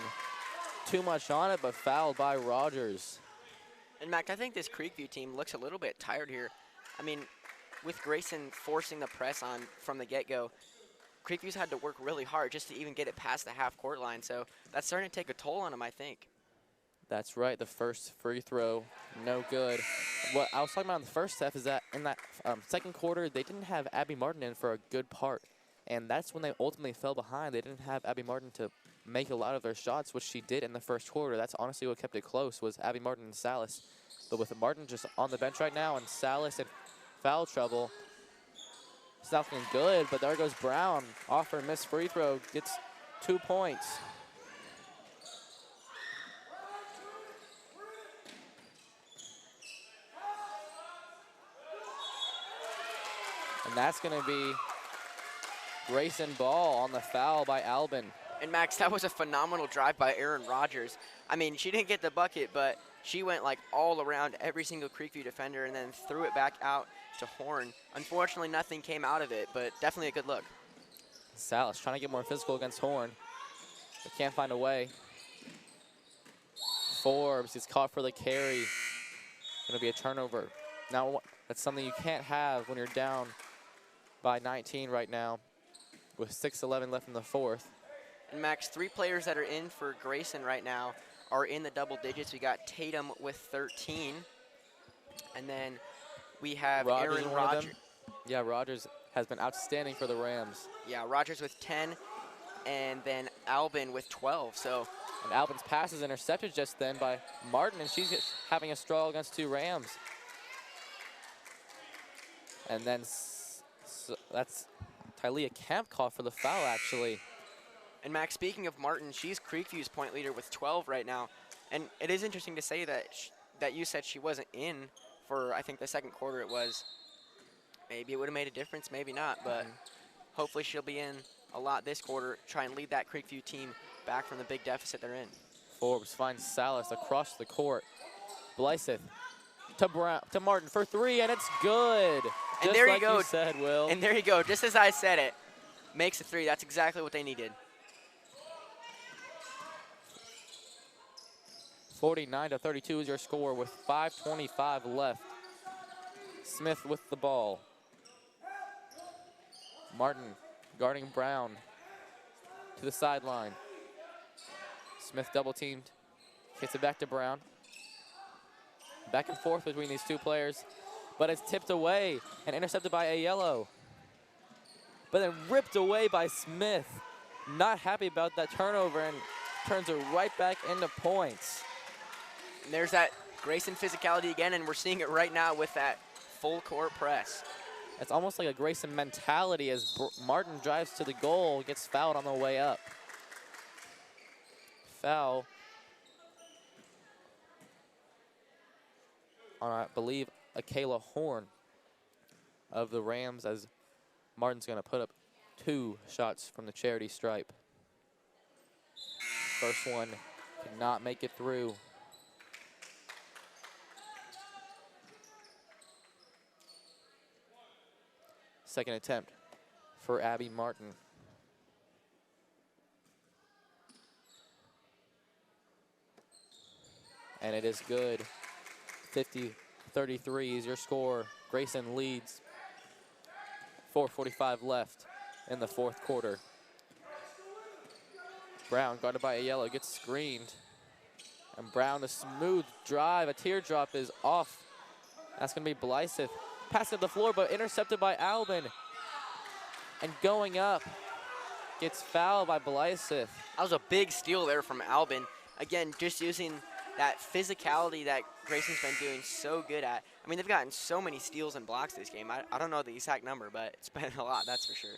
Too much on it, but fouled by Rogers. And Mac, I think this Creekview team looks a little bit tired here. I mean, with Grayson forcing the press on from the get-go, Creekview's had to work really hard just to even get it past the half-court line. So that's starting to take a toll on them, I think. That's right. The first free throw, no good. What I was talking about in the first half is that in that second quarter, they didn't have Abby Martin in for a good part. And that's when they ultimately fell behind. They didn't have Abby Martin to make a lot of their shots, which she did in the first quarter. That's honestly what kept it close, was Abby Martin and Salas. But with Martin just on the bench right now and Salas in foul trouble, it's not looking good, but there goes Brown. Off her missed free throw, gets 2 points. And that's going to be Grayson ball on the foul by Albin. And Max, that was a phenomenal drive by Aaron Rogers. I mean, she didn't get the bucket, but she went like all around every single Creekview defender and then threw it back out to Horn. Unfortunately, nothing came out of it, but definitely a good look. Salas trying to get more physical against Horn, but can't find a way. Forbes is caught for the carry. Going to be a turnover. Now, that's something you can't have when you're down by 19 right now with 6:11 left in the fourth. And Max, 3 players that are in for Grayson right now are in the double digits. We got Tatum with 13. And then we have Aaron Rogers. Yeah, Rogers has been outstanding for the Rams. Yeah, Rogers with 10, and then Albin with 12. So, and Albin's pass is intercepted just then by Martin, and she's having a struggle against 2 Rams. And then that's Tylea Camp called for the foul, actually. And Max, speaking of Martin, she's Creekview's point leader with 12 right now. And it is interesting to say that that you said she wasn't in for, I think, the second quarter it was. Maybe it would have made a difference, maybe not. But hopefully she'll be in a lot this quarter, try and lead that Creekview team back from the big deficit they're in. Forbes finds Salas across the court. Blythe to Martin for 3, and it's good. And just there like you go. You said, Will. And there you go. Just as I said it, makes a 3. That's exactly what they needed. 49-32 is your score with 5:25 left. Smith with the ball. Martin guarding Brown to the sideline. Smith double teamed, gets it back to Brown. Back and forth between these two players, but it's tipped away and intercepted by Aiello. But then ripped away by Smith. Not happy about that turnover and turns it right back into points. And there's that Grayson physicality again, and we're seeing it right now with that full court press. It's almost like a Grayson mentality as Martin drives to the goal, gets fouled on the way up. Foul on, I believe, Akayla Horn of the Rams, as Martin's going to put up 2 shots from the charity stripe. First one could not make it through. Second attempt for Abby Martin. And it is good. 50-33 is your score. Grayson leads. 4:45 left in the fourth quarter. Brown, guarded by Aiello, gets screened. And Brown, a smooth drive. A teardrop is off. That's going to be Blythe. Pass to the floor, but intercepted by Albin. And going up, gets fouled by Blythe. That was a big steal there from Albin. Again, just using that physicality that Grayson's been doing so good at. I mean, they've gotten so many steals and blocks this game. I don't know the exact number, but it's been a lot, that's for sure.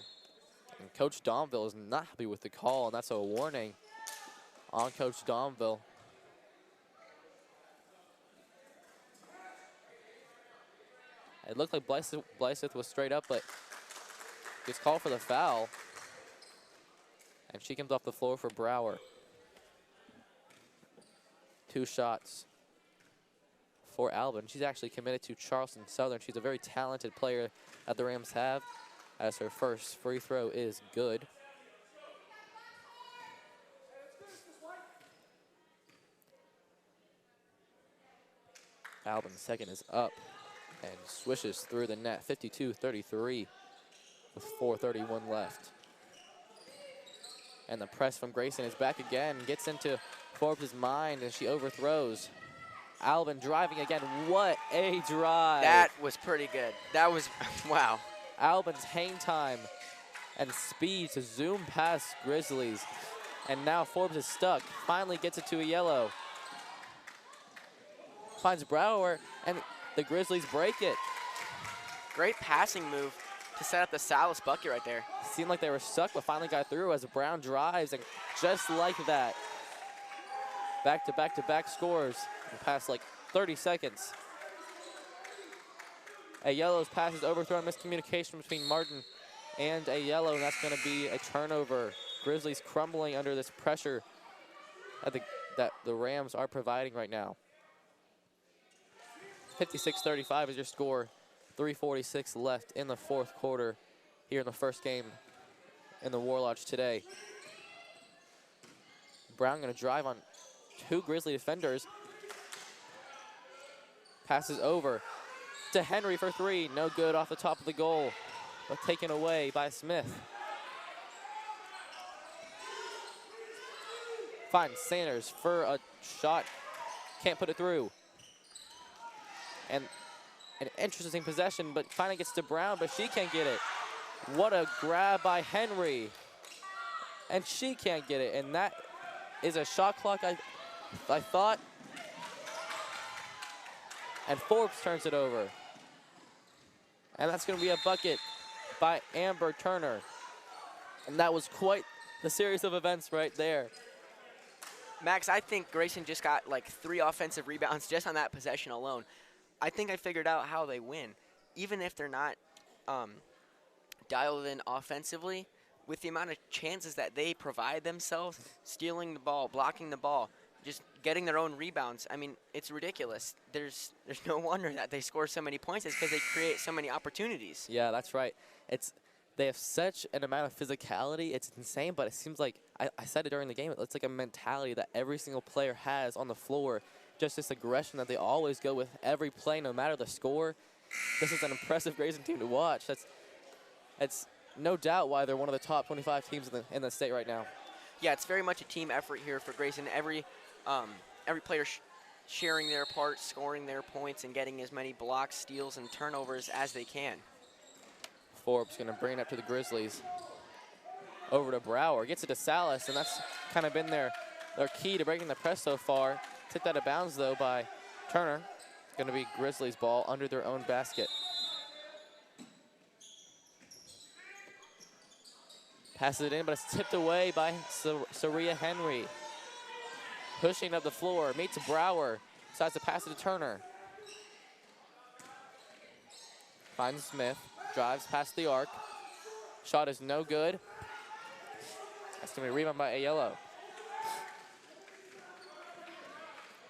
And Coach Domville is not happy with the call, and that's a warning on Coach Domville. It looked like Blythe was straight up, but gets called for the foul. And she comes off the floor for Brower. 2 shots for Albin. She's actually committed to Charleston Southern. She's a very talented player that the Rams have, as her first free throw is good. Albin's second is up and swishes through the net. 52-33 with 4:31 left. And the press from Grayson is back again, gets into Forbes' mind, and she overthrows. Albin driving again. What a drive. That was pretty good. That was, wow. Albin's hang time and speed to zoom past Grizzlies. And now Forbes is stuck. Finally gets it to Aiello. Finds Brower, and the Grizzlies break it. Great passing move to set up the Salas bucket right there. Seemed like they were stuck, but finally got through as Brown drives, and just like that, back-to-back-to-back scores in the past like 30 seconds. Aiello's pass is overthrown, miscommunication between Martin and Aiello, and that's going to be a turnover. Grizzlies crumbling under this pressure that the Rams are providing right now. 56-35 is your score. 3:46 left in the fourth quarter here in the first game in the War Lodge today. Brown going to drive on 2 Grizzly defenders. Passes over to Henry for 3. No good off the top of the goal, but taken away by Smith. Finds Sanders for a shot. Can't put it through. And an interesting possession, but finally gets to Brown, but she can't get it. What a grab by Henry. And she can't get it, and that is a shot clock, I thought. And Forbes turns it over. And that's going to be a bucket by Amber Turner. And that was quite the series of events right there. Max, I think Grayson just got like 3 offensive rebounds just on that possession alone. I think I figured out how they win. Even if they're not dialed in offensively, with the amount of chances that they provide themselves, stealing the ball, blocking the ball, just getting their own rebounds, I mean, it's ridiculous. There's no wonder that they score so many points. It's because they create so many opportunities. Yeah, that's right. they have such an amount of physicality. It's insane, but it seems like, I said it during the game, it's like a mentality that every single player has on the floor. Just this aggression that they always go with every play, no matter the score. This is an impressive Grayson team to watch. That's no doubt why they're one of the top 25 teams in the state right now. Yeah, it's very much a team effort here for Grayson. Every player sharing their part, scoring their points, and getting as many blocks, steals, and turnovers as they can. Forbes going to bring it up to the Grizzlies. Over to Brower, gets it to Salas, and that's kind of been their key to breaking the press so far. Tipped out of bounds, though, by Turner. It's going to be Grizzlies ball under their own basket. Passes it in, but it's tipped away by Saria Henry. Pushing up the floor, meets Brower. Decides to pass it to Turner. Finds Smith, drives past the arc. Shot is no good. That's going to be rebounded by Aiello.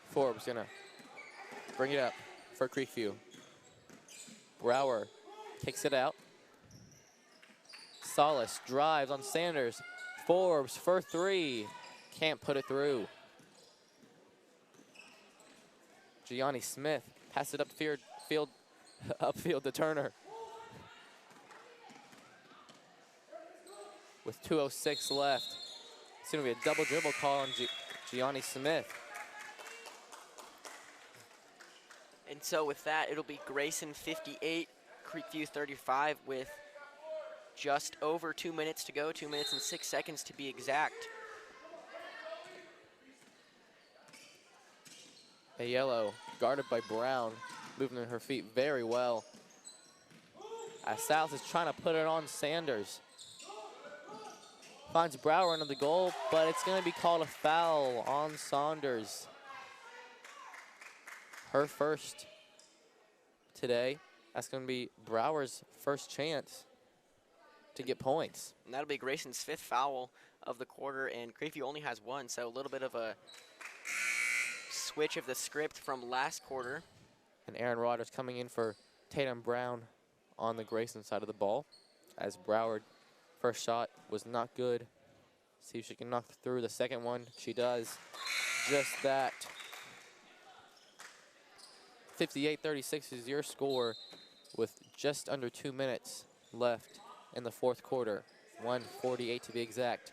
Forbes going to bring it up for Creekview. Brower kicks it out. Salas drives on Sanders. Forbes for three. Can't put it through. Gianni Smith passes it upfield to Turner. With 2:06 left. It's going to be a double dribble call on Gianni Smith. And so with that, it'll be Grayson 58, Creekview 35 with just over 2 minutes to go, 2 minutes and 6 seconds to be exact. Aiello guarded by Brown, moving her feet very well. As Salas is trying to put it on Sanders. Finds Brower under the goal, but it's going to be called a foul on Saunders. Her first today. That's going to be Brower's first chance to get points. And that'll be Grayson's 5th foul of the quarter, and Creekview only has 1, so a little bit of a switch of the script from last quarter. And Aaron Rodgers coming in for Tatum Brown on the Grayson side of the ball, as Broward first shot was not good. See if she can knock through the second one. She does just that. 58-36 is your score with just under 2 minutes left in the fourth quarter. 1:48 to be exact.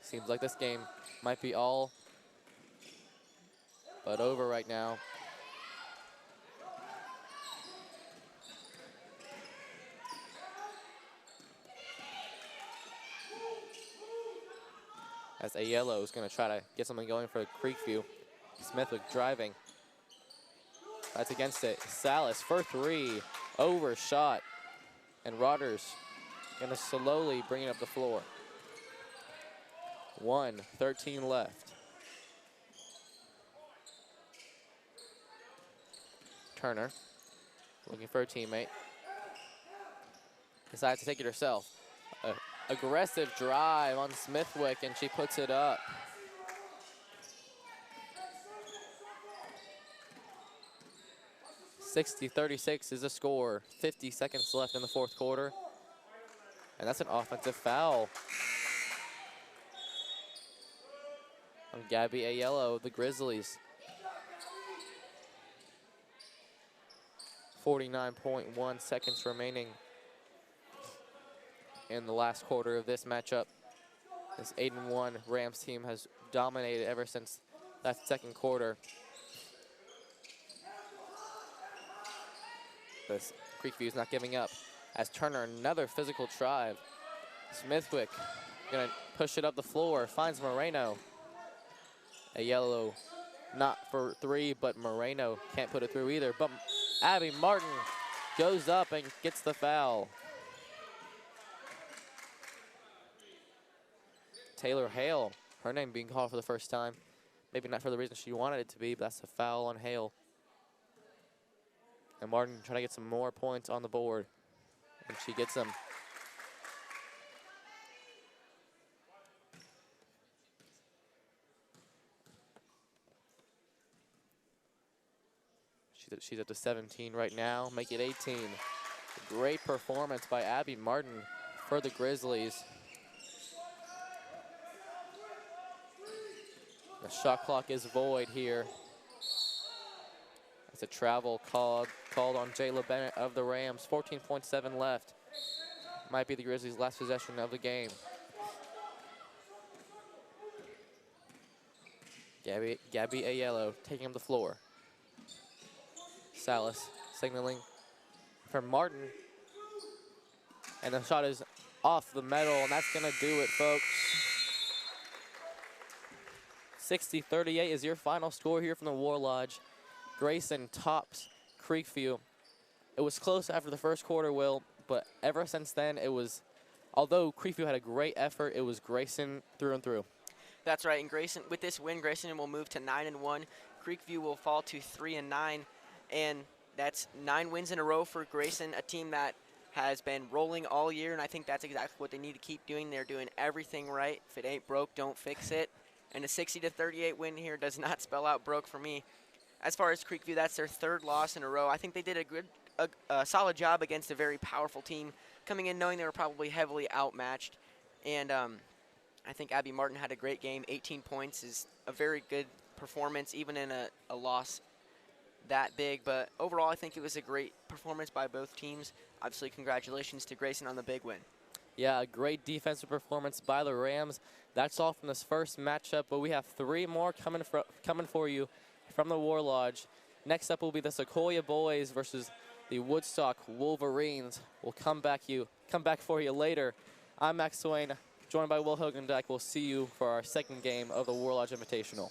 Seems like this game might be all but over right now. As Aiello is going to try to get something going for Creekview. Smithwick driving. That's against it. Salas for three. Overshot. And Rodgers going to slowly bring it up the floor. 1:13 left. Turner looking for a teammate. Decides to take it herself. Aggressive drive on Smithwick, and she puts it up. .36 is the score. 50 seconds left in the fourth quarter. And that's an offensive foul on Gabby Aiello of the Grizzlies. 49.1 seconds remaining in the last quarter of this matchup. This 8-1 Rams team has dominated ever since that second quarter. This Creekview is not giving up. As Turner, another physical drive. Smithwick gonna push it up the floor, finds Moreno. Aiello not for three, but Moreno can't put it through either. But Abby Martin goes up and gets the foul. Taylor Hale, her name being called for the first time. Maybe not for the reason she wanted it to be, but that's a foul on Hale. And Martin trying to get some more points on the board. And she gets them. She's up to 17 right now, make it 18. Great performance by Abby Martin for the Grizzlies. The shot clock is void here. It's a travel called on Jayla Bennett of the Rams. 14.7 left. Might be the Grizzlies' last possession of the game. Gabby Aiello taking up the floor. Salas signaling for Martin. And the shot is off the metal, and that's going to do it, folks. 60-38 is your final score here from the War Lodge. Grayson tops Creekview. It was close after the first quarter, Will, but ever since then, it was, although Creekview had a great effort, it was Grayson through and through. That's right, and Grayson, with this win, Grayson will move to 9-1. Creekview will fall to 3-9, and that's 9 wins in a row for Grayson, a team that has been rolling all year, and I think that's exactly what they need to keep doing. They're doing everything right. If it ain't broke, don't fix it. And a 60-38 win here does not spell out broke for me. As far as Creekview, that's their 3rd loss in a row. I think they did a solid job against a very powerful team, coming in knowing they were probably heavily outmatched. And I think Abby Martin had a great game. 18 points is a very good performance, even in a loss that big. But overall, I think it was a great performance by both teams. Obviously, congratulations to Grayson on the big win. Yeah, a great defensive performance by the Rams. That's all from this first matchup, but we have 3 more coming for you from the War Lodge. Next up will be the Sequoia Boys versus the Woodstock Wolverines. We'll come back for you later. I'm Max Swain, joined by Will Hogendijk. We'll see you for our second game of the War Lodge Invitational.